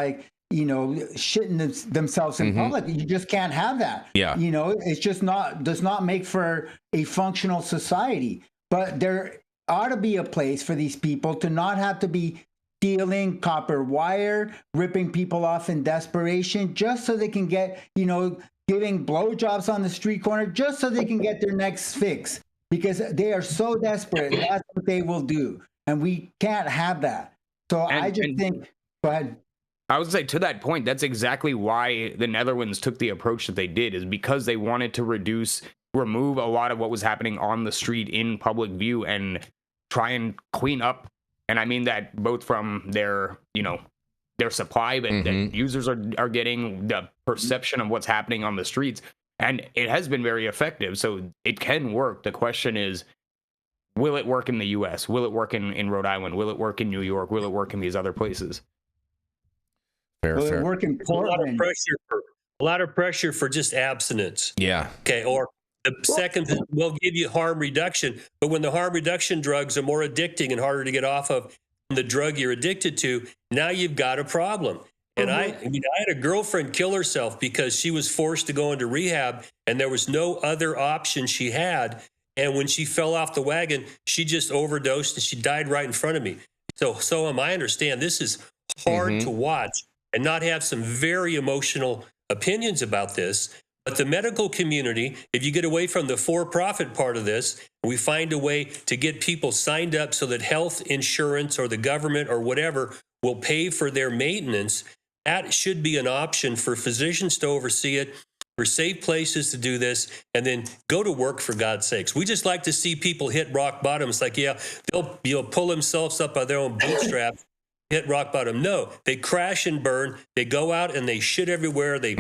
S2: shitting themselves in public. You just can't have that.
S4: Yeah.
S2: It's just does not make for a functional society. But there ought to be a place for these people to not have to be stealing copper wire, ripping people off in desperation, just so they can get, giving blowjobs on the street corner, just so they can get their next fix, because they are so desperate. That's what they will do. And we can't have that. So I just think, go ahead.
S5: I would say to that point, that's exactly why the Netherlands took the approach that they did, is because they wanted to remove a lot of what was happening on the street in public view and try and clean up. And I mean that both from their supply that users are getting, the perception of what's happening on the streets. And it has been very effective. So it can work. The question is, will it work in the US? Will it work in Rhode Island? Will it work in New York? Will it work in these other places?
S2: Fair. Work in Portland.
S3: A lot of pressure for just abstinence.
S4: Yeah.
S3: Okay. Or the second will give you harm reduction, but when the harm reduction drugs are more addicting and harder to get off of than the drug you're addicted to, now you've got a problem. And I had a girlfriend kill herself because she was forced to go into rehab and there was no other option she had. And when she fell off the wagon, she just overdosed and she died right in front of me. So I understand this is hard to watch and not have some very emotional opinions about this. But the medical community, if you get away from the for-profit part of this, we find a way to get people signed up so that health insurance or the government or whatever will pay for their maintenance. That should be an option for physicians to oversee it, for safe places to do this, and then go to work, for God's sakes. We just like to see people hit rock bottom. It's like, yeah, they'll pull themselves up by their own bootstraps. Hit rock bottom. No, they crash and burn. They go out and they shit everywhere. They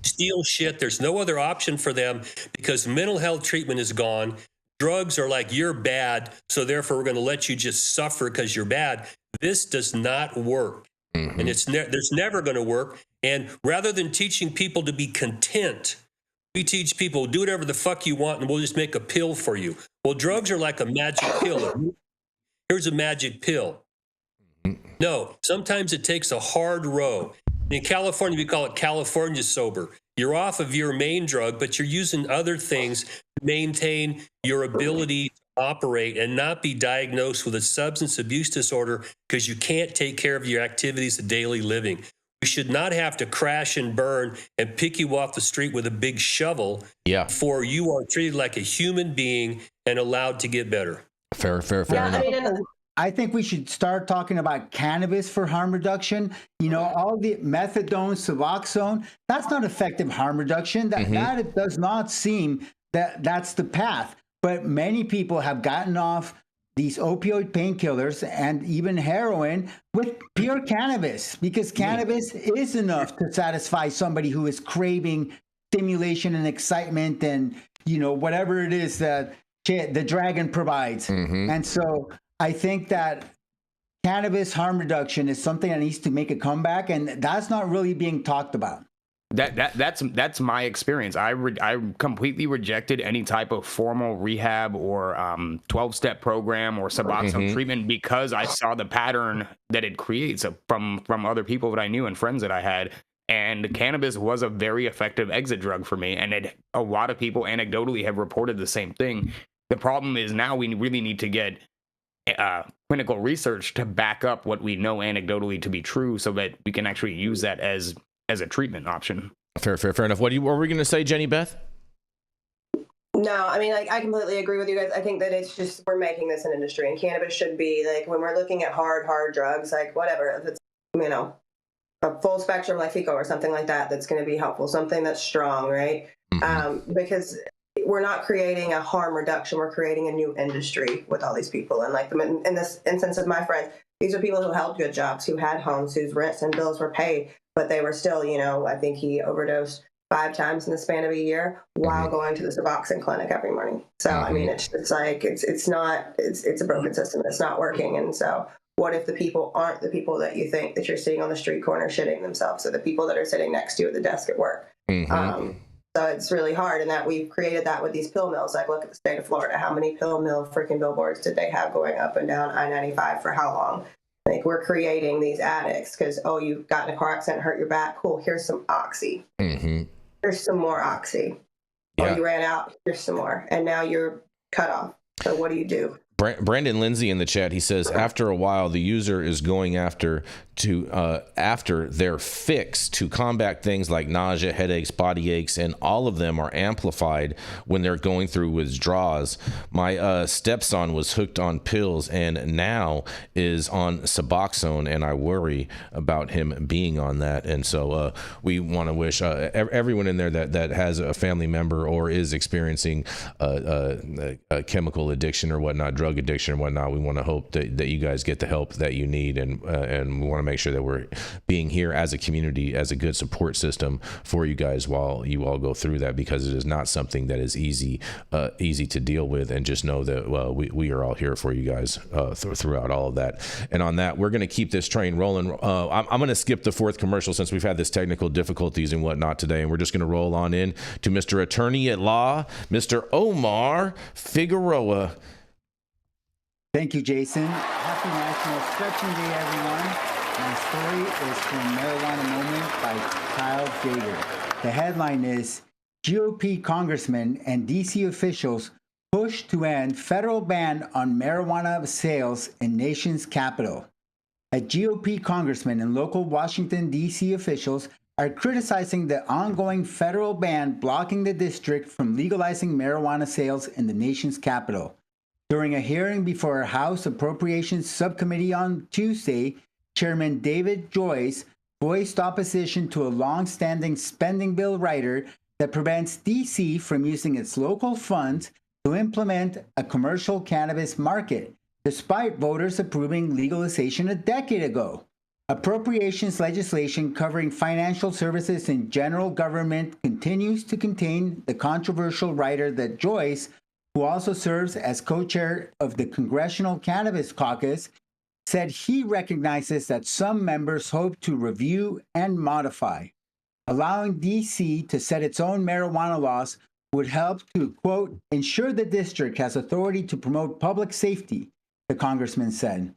S3: steal shit. There's no other option for them because mental health treatment is gone. Drugs are like, you're bad, so therefore we're going to let you just suffer because you're bad. This does not work. And there's never going to work. And rather than teaching people to be content, we teach people, do whatever the fuck you want and we'll just make a pill for you. Well, drugs are like a magic pill. Here's a magic pill. No, sometimes it takes a hard row. In California, we call it California sober. You're off of your main drug, but you're using other things to maintain your ability to operate and not be diagnosed with a substance abuse disorder because you can't take care of your activities of daily living. We should not have to crash and burn and pick you off the street with a big shovel before you are treated like a human being and allowed to get better.
S4: Fair enough.
S2: I think we should start talking about cannabis for harm reduction. All the methadone, Suboxone, that's not effective harm reduction. That it does not seem that that's the path. But many people have gotten off these opioid painkillers and even heroin with pure cannabis, because cannabis is enough to satisfy somebody who is craving stimulation and excitement and, whatever it is that the dragon provides. And so I think that cannabis harm reduction is something that needs to make a comeback, and that's not really being talked about.
S5: That's my experience. I completely rejected any type of formal rehab or 12-step program or Suboxone treatment because I saw the pattern that it creates from other people that I knew and friends that I had. And cannabis was a very effective exit drug for me, and a lot of people anecdotally have reported the same thing. The problem is now we really need to get clinical research to back up what we know anecdotally to be true, so that we can actually use that as a treatment option.
S4: Fair enough. What were we going to say, Jenny Beth?
S6: No, I mean, like, I completely agree with you guys. I think that it's just, we're making this an industry, and cannabis should be, like, when we're looking at hard drugs, like, whatever, if it's, you know, a full spectrum like FICO or something like that, that's going to be helpful, something that's strong, right? Because we're not creating a harm reduction, we're creating a new industry with all these people. And like in this instance of my friends, these are people who held good jobs, who had homes, whose rents and bills were paid, but they were still, you know, I think he overdosed 5 times in the span of a year while going to the Suboxone clinic every morning. So, I mean, it's like, it's a broken system. It's not working. And so what if the people aren't the people that you think that you're seeing on the street corner shitting themselves, or the people that are sitting next to you at the desk at work? So it's really hard, and that we've created that with these pill mills. Like, look at the state of Florida. How many pill mill freaking billboards did they have going up and down I-95 for how long? Like, we're creating these addicts because, oh, you've gotten a car accident, hurt your back. Cool, here's some Oxy. Here's some more Oxy. Oh, you ran out, here's some more. And now you're cut off. So what do you do?
S4: Brandon Lindsay in the chat, he says, after a while, the user is going after their fix to combat things like nausea, headaches, body aches, and all of them are amplified when they're going through withdrawals. My stepson was hooked on pills and now is on Suboxone, and I worry about him being on that. And so we want to wish everyone in there that has a family member or is experiencing a chemical addiction or whatnot, drug addiction or whatnot, we want to hope that you guys get the help that you need, and we want to make sure that we're being here as a community, as a good support system for you guys while you all go through that, because it is not something that is easy to deal with. And just know that we are all here for you guys throughout all of that. And on that, we're going to keep this train rolling. I'm going to skip the 4th commercial since we've had this technical difficulties and whatnot today, and we're just going to roll on in to Mr. Attorney at Law, Mr. Omar Figueroa.
S2: Thank you, Jason. Happy National Stretching Day, everyone. My story is from Marijuana Moment by Kyle Jager. The headline is, GOP congressmen and D.C. officials push to end federal ban on marijuana sales in nation's capital. A GOP congressman and local Washington, D.C. officials are criticizing the ongoing federal ban blocking the district from legalizing marijuana sales in the nation's capital. During a hearing before a House Appropriations Subcommittee on Tuesday, Chairman David Joyce voiced opposition to a long-standing spending bill rider that prevents D.C. from using its local funds to implement a commercial cannabis market, despite voters approving legalization a decade ago. Appropriations legislation covering financial services and general government continues to contain the controversial rider that Joyce, who also serves as co-chair of the Congressional Cannabis Caucus, said he recognizes that some members hope to review and modify. Allowing D.C. to set its own marijuana laws would help to, quote, ensure the district has authority to promote public safety, the congressman said.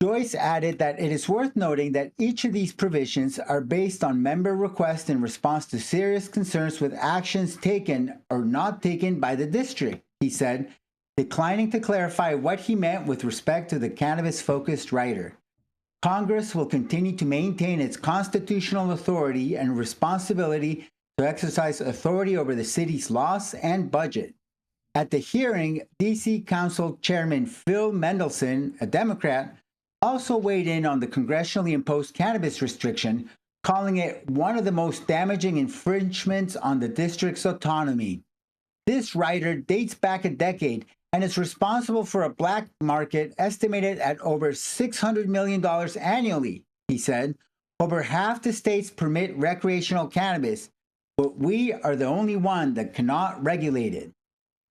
S2: Joyce added that it is worth noting that each of these provisions are based on member requests in response to serious concerns with actions taken or not taken by the district, he said, declining to clarify what he meant with respect to the cannabis-focused rider. Congress will continue to maintain its constitutional authority and responsibility to exercise authority over the city's laws and budget. At the hearing, D.C. Council Chairman Phil Mendelson, a Democrat, also weighed in on the congressionally imposed cannabis restriction, calling it one of the most damaging infringements on the district's autonomy. This rider dates back a decade and is responsible for a black market estimated at over $600 million annually, he said. Over half the states permit recreational cannabis, but we are the only one that cannot regulate it.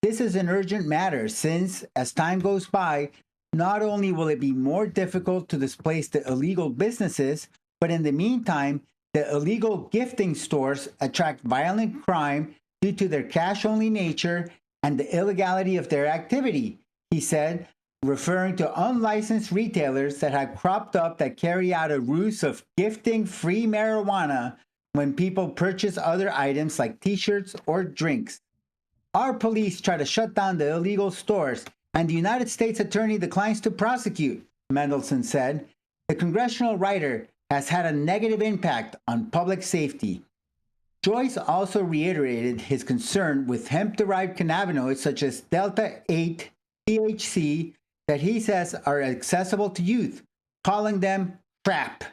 S2: This is an urgent matter since, as time goes by, not only will it be more difficult to displace the illegal businesses, but in the meantime, the illegal gifting stores attract violent crime due to their cash-only nature and the illegality of their activity, he said, referring to unlicensed retailers that have cropped up that carry out a ruse of gifting free marijuana when people purchase other items like t-shirts or drinks. our police try to shut down the illegal stores, and the United States attorney declines to prosecute, Mendelson said. The congressional writer has had a negative impact on public safety. Joyce also reiterated his concern with hemp-derived cannabinoids such as Delta-8 THC that he says are accessible to youth, calling them crap.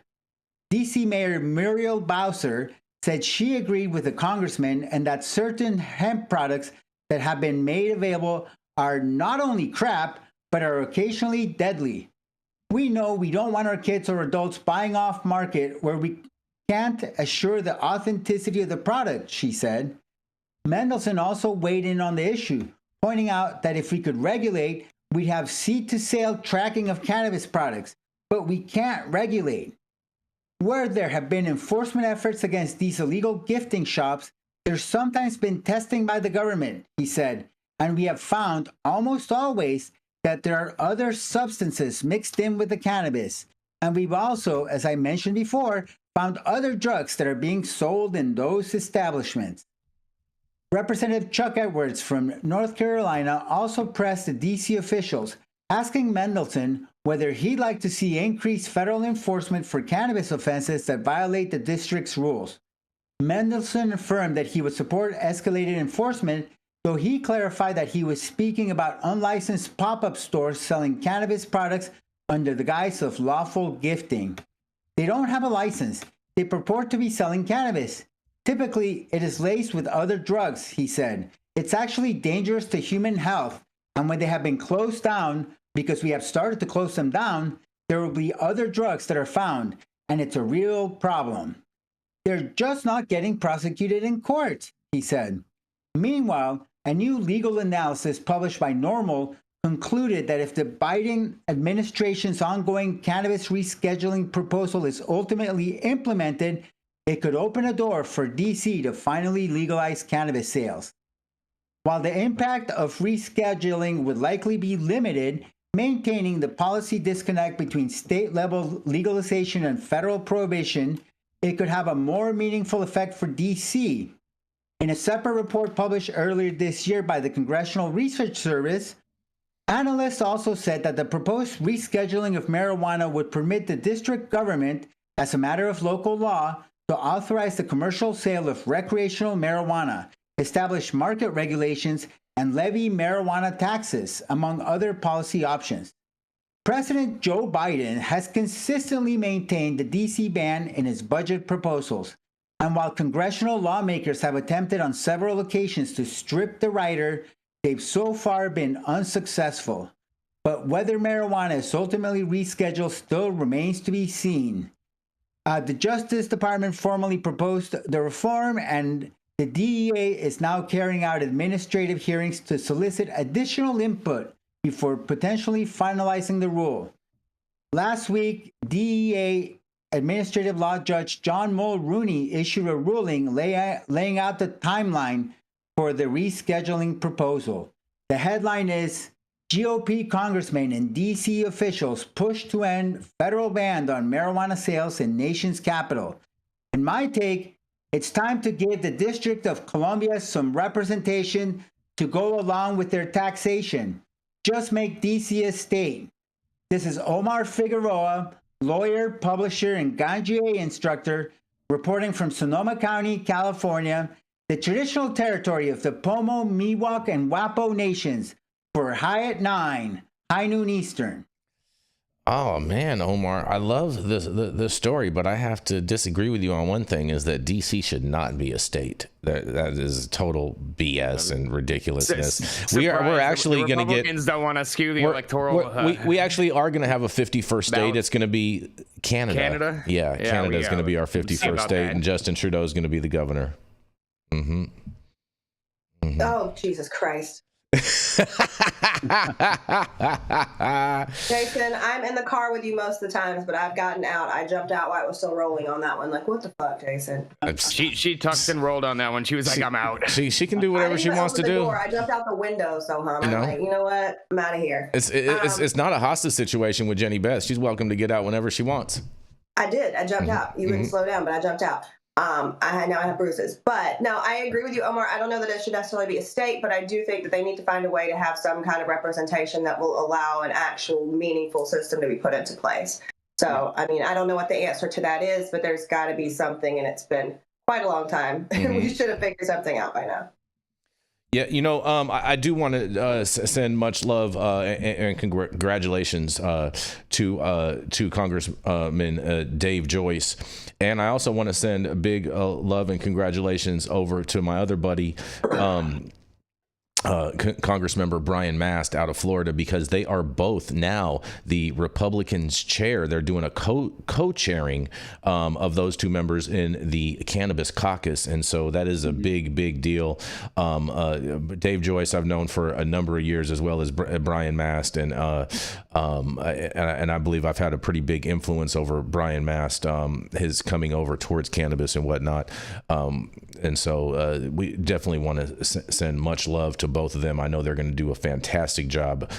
S2: D.C. Mayor Muriel Bowser said she agreed with the congressman and that certain hemp products that have been made available are not only crap, but are occasionally deadly. We know we don't want our kids or adults buying off market where we can't assure the authenticity of the product, she said. Mendelson also weighed in on the issue, pointing out that if we could regulate, we'd have seed-to-sale tracking of cannabis products, but we can't regulate. Where there have been enforcement efforts against these illegal gifting shops, there's sometimes been testing by the government, he said, and we have found almost always that there are other substances mixed in with the cannabis. And we've also, as I mentioned before, found other drugs that are being sold in those establishments. Representative Chuck Edwards from North Carolina also pressed the D.C. officials, asking Mendelson whether he'd like to see increased federal enforcement for cannabis offenses that violate the district's rules. Mendelson affirmed that he would support escalated enforcement, though he clarified that he was speaking about unlicensed pop-up stores selling cannabis products under the guise of lawful gifting. They don't have a license. They purport to be selling cannabis. Typically, it is laced with other drugs, he said. It's actually dangerous to human health, and when they have been closed down, because we have started to close them down, there will be other drugs that are found, and it's a real problem. They're just not getting prosecuted in court, he said. Meanwhile, a new legal analysis published by NORML concluded that if the Biden administration's ongoing cannabis rescheduling proposal is ultimately implemented, it could open a door for D.C. to finally legalize cannabis sales. While the impact of rescheduling would likely be limited, maintaining the policy disconnect between state-level legalization and federal prohibition, it could have a more meaningful effect for D.C. In a separate report published earlier this year by the Congressional Research Service, analysts also said that the proposed rescheduling of marijuana would permit the district government, as a matter of local law, to authorize the commercial sale of recreational marijuana, establish market regulations, and levy marijuana taxes, among other policy options. President Joe Biden has consistently maintained the D.C. ban in his budget proposals, and while congressional lawmakers have attempted on several occasions to strip the writer, they've so far been unsuccessful. But whether marijuana is ultimately rescheduled still remains to be seen. The Justice Department formally proposed the reform, and the DEA is now carrying out administrative hearings to solicit additional input before potentially finalizing the rule. Last week, DEA Administrative Law Judge John Mulrooney issued a ruling laying out the timeline for the rescheduling proposal. The headline is, GOP congressmen and D.C. officials push to end federal ban on marijuana sales in nation's capital. In my take, it's time to give the District of Columbia some representation to go along with their taxation. Just make D.C. a state. This is Omar Figueroa, lawyer, publisher, and Ganjier instructor, reporting from Sonoma County, California, the traditional territory of the Pomo, Miwok, and Wapo nations, for High at 9, high noon Eastern.
S4: Oh man, Omar, I love this story, but I have to disagree with you on one thing: is that DC should not be a state. That is total BS and ridiculousness. We're actually going to get.
S5: Republicans don't want to skew the electoral.
S4: We actually are going to have a 51st state. It's going to be Canada.
S5: Canada?
S4: Yeah, Canada is going to be our 51st state, and Justin Trudeau is going to be the governor. Mm-hmm.
S6: Oh, Jesus Christ. Jason, I'm in the car with you most of the times, but I've gotten out. I jumped out while it was still rolling on that one. Like, what the fuck, Jason?
S5: She tucked and rolled on that one. She was like, I'm out.
S4: She can do whatever she wants to do.
S6: Door. I jumped out the window, so I'm like, you know what? I'm out of here.
S4: It's not a hostage situation with Jenny Beth. She's welcome to get out whenever she wants.
S6: I did. I jumped out. You wouldn't slow down, but I jumped out. I now have bruises. But no, I agree with you, Omar. I don't know that it should necessarily be a state, but I do think that they need to find a way to have some kind of representation that will allow an actual meaningful system to be put into place. So, I mean, I don't know what the answer to that is, but there's got to be something, and it's been quite a long time. We should have figured something out by now.
S4: Yeah, you know, I do want to send much love and congratulations to Congressman Dave Joyce. And I also want to send a big love and congratulations over to my other buddy, Congressmember Brian Mast out of Florida, because they are both now the Republicans chair. They're doing a co-chairing of those two members in the cannabis caucus. And so that is a big deal. Dave Joyce I've known for a number of years, as well as Brian Mast. And I believe I've had a pretty big influence over Brian Mast, his coming over towards cannabis and whatnot. And so we definitely want to send much love to both of them. I know they're going to do a fantastic job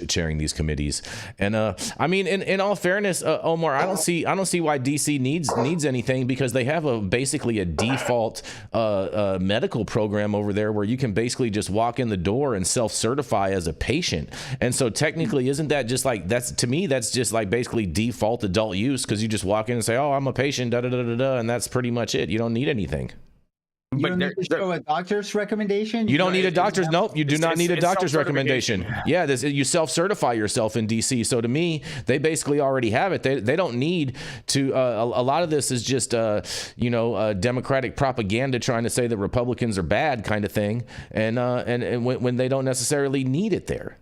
S4: chairing these committees. And I mean, in all fairness, Omar, I don't see why DC needs anything, because they have basically a default medical program over there where you can basically just walk in the door and self-certify as a patient. And so technically, isn't that just like, that's just like basically default adult use, because you just walk in and say, oh, I'm a patient, and that's pretty much it. You don't need anything.
S2: You don't need to show a doctor's recommendation?
S4: You don't need a doctor's, nope, you do not need a doctor's recommendation. Yeah, you self-certify yourself in DC. So to me, they basically already have it. They don't need to, a lot of this is just, Democratic propaganda trying to say that Republicans are bad kind of thing. And when they don't necessarily need it there.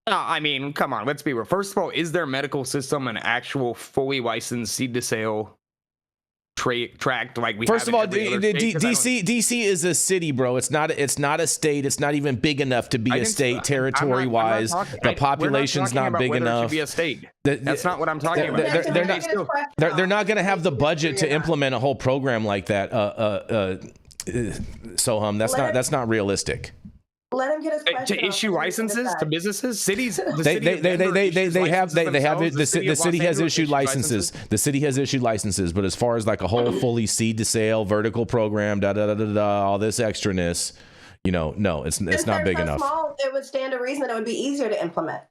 S5: I mean, come on, let's be real. First of all, is their medical system an actual fully licensed seed to sale tract like we
S4: First
S5: have
S4: of all,
S5: DC
S4: is a city, bro. It's not a state. It's not even big enough to be a state territory wise. The population's not big enough.
S5: It should be a state. That's not what I'm talking about.
S4: They're not going to have the budget to implement a whole program like that. That's not realistic.
S6: Let him get his question
S5: to issue licenses to businesses, cities. The
S4: city has issued licenses. The city has issued licenses, but as far as like a whole fully seed to sale vertical program, all this extraness, no, it's not big enough.
S6: Small, it would stand to reason that it would be easier to implement.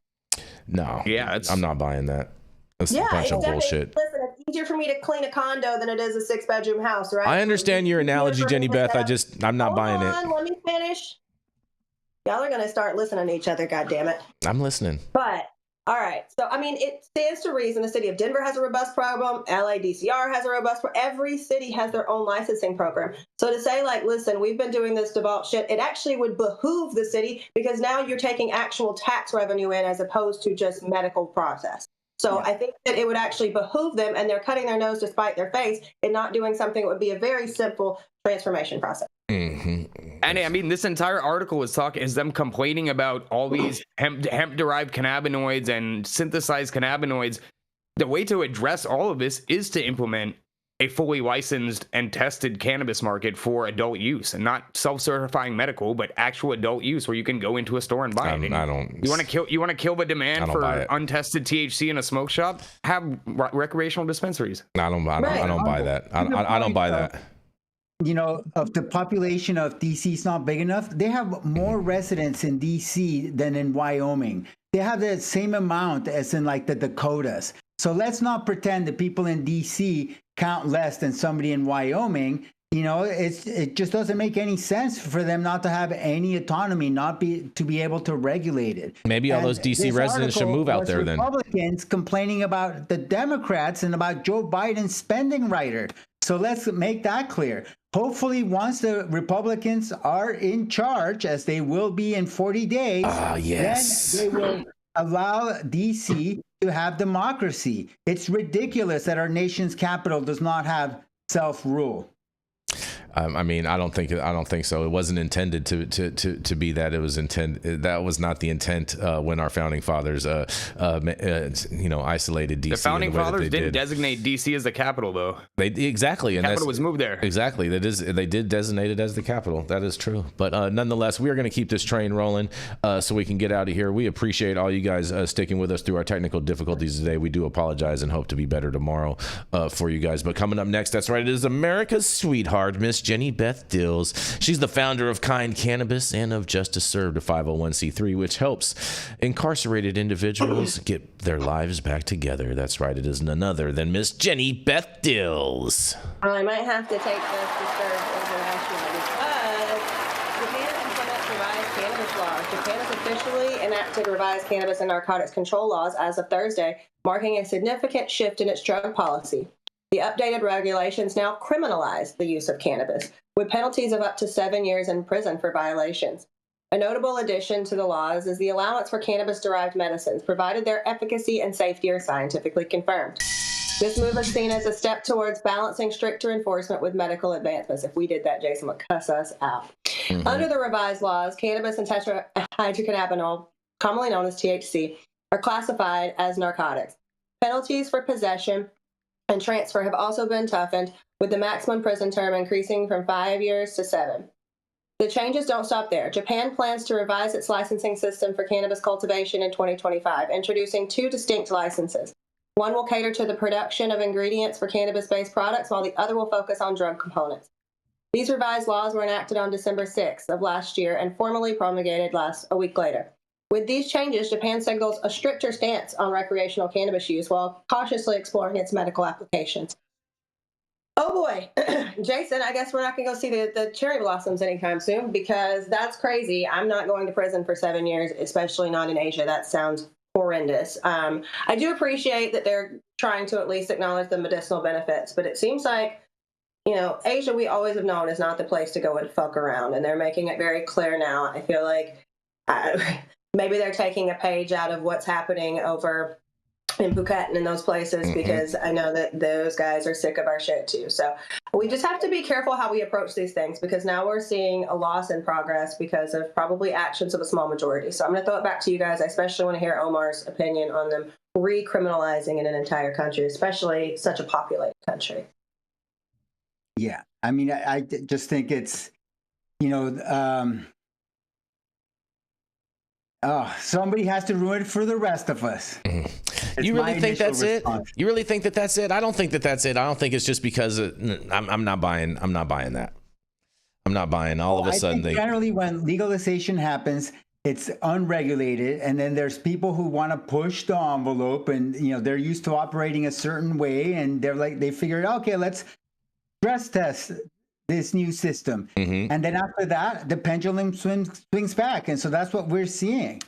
S4: No, I'm not buying that. That's a bunch of bullshit.
S6: Listen, it's easier for me to clean a condo than it is a 6-bedroom house, right?
S4: I understand your analogy, Jenny Beth. I'm not buying it.
S6: Let me finish. Y'all are going to start listening to each other, goddammit.
S4: I'm listening.
S6: But, all right. So, I mean, it stands to reason the city of Denver has a robust program. LADCR has a robust program. Every city has their own licensing program. So to say, like, listen, we've been doing this default shit, it actually would behoove the city, because now you're taking actual tax revenue in as opposed to just medical process. So I think that it would actually behoove them, and they're cutting their nose to spite their face in not doing something that would be a very simple transformation process.
S5: Mm-hmm. And I mean, this entire article is them complaining about all these hemp-derived cannabinoids and synthesized cannabinoids. The way to address all of this is to implement a fully licensed and tested cannabis market for adult use, and not self-certifying medical, but actual adult use where you can go into a store and buy it. You want to kill the demand for untested THC in a smoke shop? Have recreational dispensaries.
S4: I don't buy that. I don't buy that.
S2: Of the population of DC is not big enough. They have more residents in DC than in Wyoming. They have the same amount as in like the Dakotas. So let's not pretend that people in DC count less than somebody in Wyoming. It just doesn't make any sense for them not to have any autonomy, to be able to regulate it.
S4: Maybe all those DC residents should move out there then.
S2: Republicans complaining about the Democrats and about Joe Biden's spending rider. So let's make that clear. Hopefully, once the Republicans are in charge, as they will be in 40 days, then they will allow DC to have democracy. It's ridiculous that our nation's capital does not have self-rule.
S4: I mean, I don't think so. It wasn't intended to be that. It was intended. That was not the intent when our founding fathers, isolated DC.
S5: The founding fathers didn't
S4: did.
S5: Designate DC as the capital, though.
S4: They exactly,
S5: the capital was moved there.
S4: Exactly, they did designate it as the capital. That is true. But nonetheless, we are going to keep this train rolling so we can get out of here. We appreciate all you guys sticking with us through our technical difficulties today. We do apologize and hope to be better tomorrow for you guys. But coming up next, that's right, it is America's sweetheart, Miss Jenny Beth Dills. She's the founder of Kind Cannabis and of Justice Served, a 501c3, which helps incarcerated individuals get their lives back together. That's right, it is none other than Miss Jenny Beth Dills.
S6: I might have to take this to serve internationally because Japan implements revised cannabis laws. Japan has officially enacted revised cannabis and narcotics control laws as of Thursday, marking a significant shift in its drug policy. The updated regulations now criminalize the use of cannabis, with penalties of up to 7 years in prison for violations. A notable addition to the laws is the allowance for cannabis-derived medicines, provided their efficacy and safety are scientifically confirmed. This move is seen as a step towards balancing stricter enforcement with medical advancements. If we did that, Jason would cuss us out. Mm-hmm. Under the revised laws, cannabis and tetrahydrocannabinol, commonly known as THC, are classified as narcotics. Penalties for possession and transfer have also been toughened, with the maximum prison term increasing from 5 years to 7. The changes don't stop there. Japan plans to revise its licensing system for cannabis cultivation in 2025, introducing 2 distinct licenses. One will cater to the production of ingredients for cannabis-based products, while the other will focus on drug components. These revised laws were enacted on December 6th of last year and formally promulgated a week later. With these changes, Japan signals a stricter stance on recreational cannabis use while cautiously exploring its medical applications. Oh boy, Jason, I guess we're not going to go see the cherry blossoms anytime soon because that's crazy. I'm not going to prison for 7 years, especially not in Asia. That sounds horrendous. I do appreciate that they're trying to at least acknowledge the medicinal benefits, but it seems like, Asia we always have known is not the place to go and fuck around, and they're making it very clear now. I feel like maybe they're taking a page out of what's happening over in Phuket and in those places, because I know that those guys are sick of our shit too. So we just have to be careful how we approach these things, because now we're seeing a loss in progress because of probably actions of a small majority. So I'm going to throw it back to you guys. I especially want to hear Omar's opinion on them recriminalizing in an entire country, especially such a populated country.
S2: Yeah. I mean, I just think it's, somebody has to ruin it for the rest of us.
S4: You really think that's response. It? You really think that that's it? I don't think that that's it. I don't think it's just because I'm not buying. I'm not buying that. I'm not buying. All of a sudden,
S2: generally when legalization happens, it's unregulated, and then there's people who want to push the envelope, and they're used to operating a certain way, and they figured, okay, let's stress test this new system. And then after that, the pendulum swings back. And so that's what we're seeing.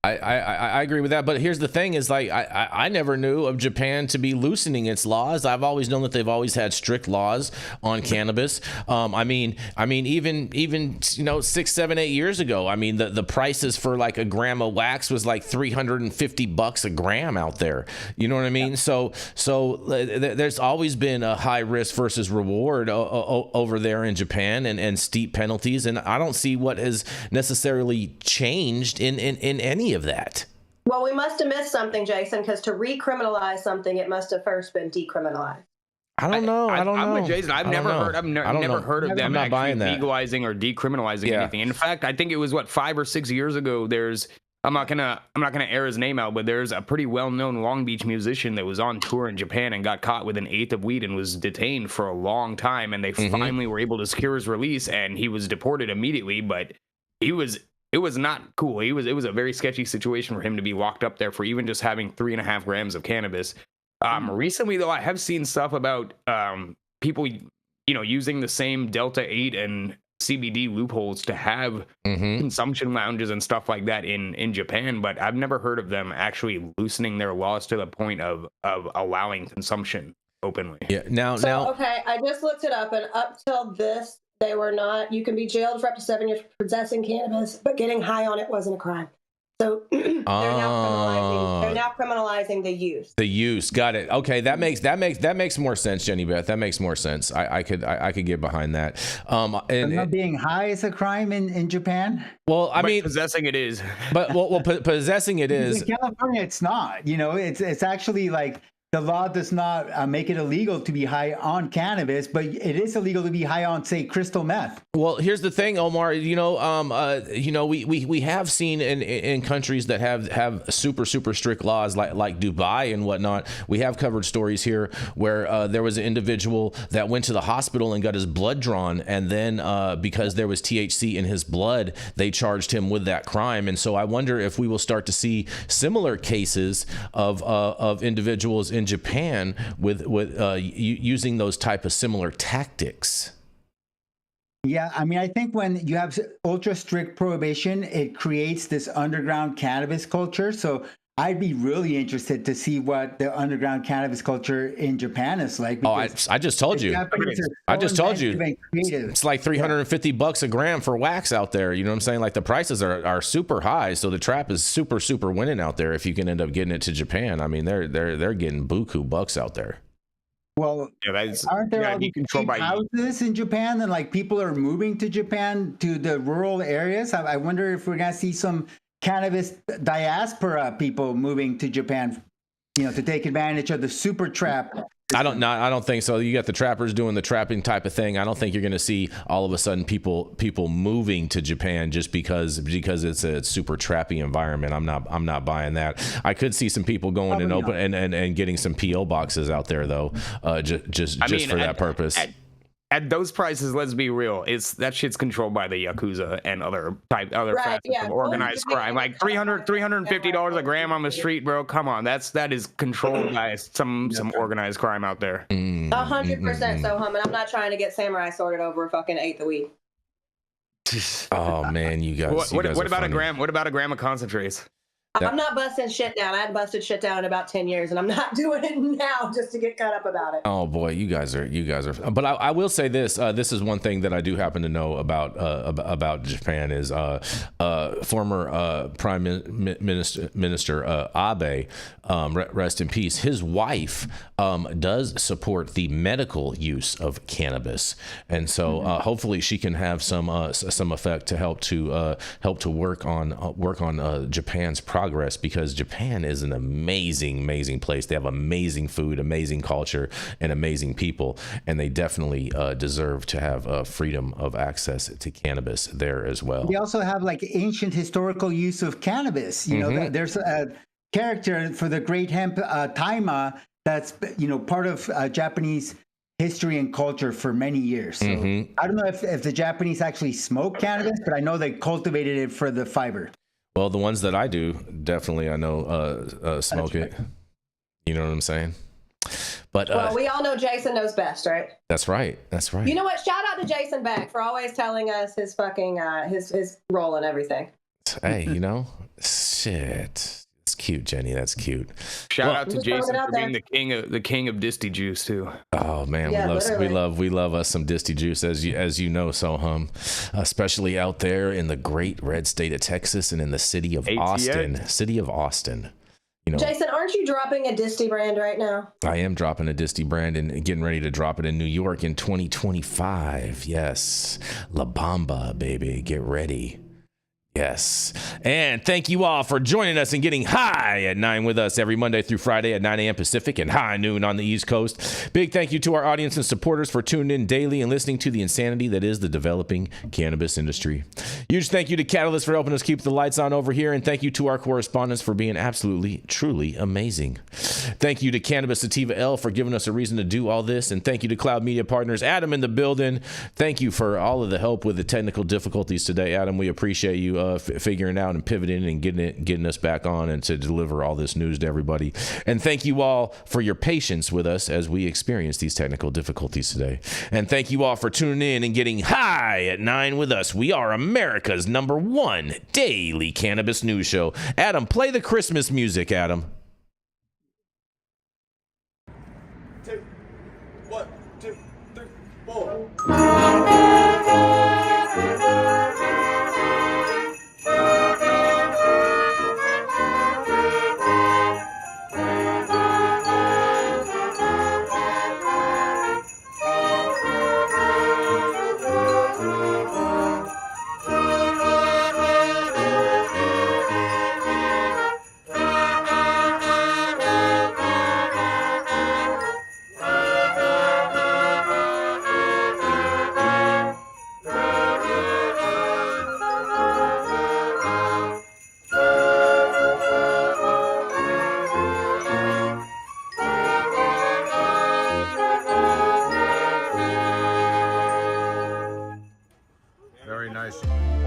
S4: I agree with that, but here's the thing: is I never knew of Japan to be loosening its laws. I've always known that they've always had strict laws on cannabis. I mean, even 6, 7, 8 years ago, I mean, the prices for like a gram of wax was like $350 a gram out there. You know what I mean? Yeah. So there's always been a high risk versus reward over there in Japan, and steep penalties, and I don't see what has necessarily changed in any of that.
S6: Well, we must have missed something, Jason, because to recriminalize something, it must have first been decriminalized.
S4: I don't know.
S5: I'm with Jason. I've never heard of them actually legalizing or decriminalizing anything. In fact, I think it was 5 or 6 years ago. I'm not gonna air his name out, but there's a pretty well-known Long Beach musician that was on tour in Japan and got caught with an 1/8 of weed and was detained for a long time, and they finally were able to secure his release, and he was deported immediately. But it was not cool. It was a very sketchy situation for him to be locked up there for even just having 3.5 grams of cannabis. Recently, though, I have seen stuff about people, using the same Delta 8 and CBD loopholes to have consumption lounges and stuff like that in Japan, but I've never heard of them actually loosening their laws to the point of allowing consumption openly.
S4: Yeah. Now,
S6: okay, I just looked it up, and up till this, they were not. You can be jailed for up to 7 years for possessing cannabis, but getting high on it wasn't a crime. So they're now without criminalizing the use.
S4: The use, got it. Okay, that makes more sense, Jenny Beth. That makes more sense. I could get behind that.
S2: And not being high is a crime in Japan.
S4: Well, I mean,
S5: possessing it is.
S4: But possessing it is.
S2: In California, it's not. You know, it's actually like the law does not make it illegal to be high on cannabis, but it is illegal to be high on, say, crystal meth.
S4: Well, here's the thing, Omar. We have seen in countries that have super strict laws like Dubai and whatnot. We have covered stories here where there was an individual that went to the hospital and got his blood drawn, and then because there was THC in his blood, they charged him with that crime. And so I wonder if we will start to see similar cases of individuals in Japan with using those type of similar tactics.
S2: Yeah, I mean, I think when you have ultra strict prohibition, it creates this underground cannabis culture. So I'd be really interested to see what the underground cannabis culture in Japan is like.
S4: Oh, I just told you. I just told you. It's like $350 a gram for wax out there. You know what I'm saying? Like the prices are super high, so the trap is super winning out there. If you can end up getting it to Japan, I mean, they're getting buku bucks out there.
S2: Well, aren't there all these houses in Japan, and like people are moving to Japan to the rural areas? I wonder if we're gonna see some cannabis diaspora people moving to Japan, to take advantage of the super trap.
S4: I don't think so. You got the trappers doing the trapping type of thing. I don't think you're going to see all of a sudden people moving to Japan just because it's a super trappy environment. I'm not buying that. I could see some people going and getting some PO boxes out there though, just for that purpose.
S5: At those prices, let's be real, that shit's controlled by the Yakuza and other facets of organized crime. Like $350 a gram on the street, bro. Come on, that is controlled by some organized crime out there.
S6: 100% so, and I'm not trying to get samurai sorted over a fucking eighth of weed.
S4: Oh man, you guys.
S5: What about funny. What about a gram of concentrates?
S6: I'm not busting shit down. I hadn't busted shit down in about 10 years, and I'm not doing it now just to get caught up about it.
S4: Oh boy, you guys are. But I will say this. This is one thing that I do happen to know about Japan is former Prime Minister Abe, rest in peace. His wife does support the medical use of cannabis, and so hopefully she can have some effect to help to work on Japan's progress, because Japan is an amazing place. They have amazing food, amazing culture, and amazing people, and they definitely deserve to have freedom of access to cannabis there as well.
S2: We also have like ancient historical use of cannabis. There's a character for the great hemp Taima that's part of Japanese history and culture for many years. So I don't know if the Japanese actually smoke cannabis, but I know they cultivated it for the fiber.
S4: Well, the ones that I do, definitely I know smoke it. You know what I'm saying? But
S6: we all know Jason knows best, right?
S4: That's right.
S6: You know what? Shout out to Jason Beck for always telling us his fucking his role and everything.
S4: Hey, shit. That's cute, Jenny. That's cute.
S5: Shout out to Jason for being the king of disty juice too.
S4: Oh man, we love us some disty juice, as you know, Sohum, especially out there in the great red state of Texas and in the city of Austin.
S6: Jason, aren't you dropping a disty brand right now?
S4: I am dropping a disty brand and getting ready to drop it in New York in 2025. Yes, La Bamba, baby, get ready. Yes. And thank you all for joining us and getting high at 9 with us every Monday through Friday at 9 a.m. Pacific and high noon on the East Coast. Big thank you to our audience and supporters for tuning in daily and listening to the insanity that is the developing cannabis industry. Huge thank you to Catalyst for helping us keep the lights on over here. And thank you to our correspondents for being absolutely, truly amazing. Thank you to Cannabis Sativa L for giving us a reason to do all this. And thank you to Cloud Media Partners, Adam in the building. Thank you for all of the help with the technical difficulties today, Adam. We appreciate you figuring out and pivoting and getting us back on and to deliver all this news to everybody. And thank you all for your patience with us as we experience these technical difficulties today. And thank you all for tuning in and getting high at 9 with us. We are America's #1 daily cannabis news show. Adam, play the Christmas music, Adam.
S8: 2, 1, 2, 3, 4.
S9: discretion.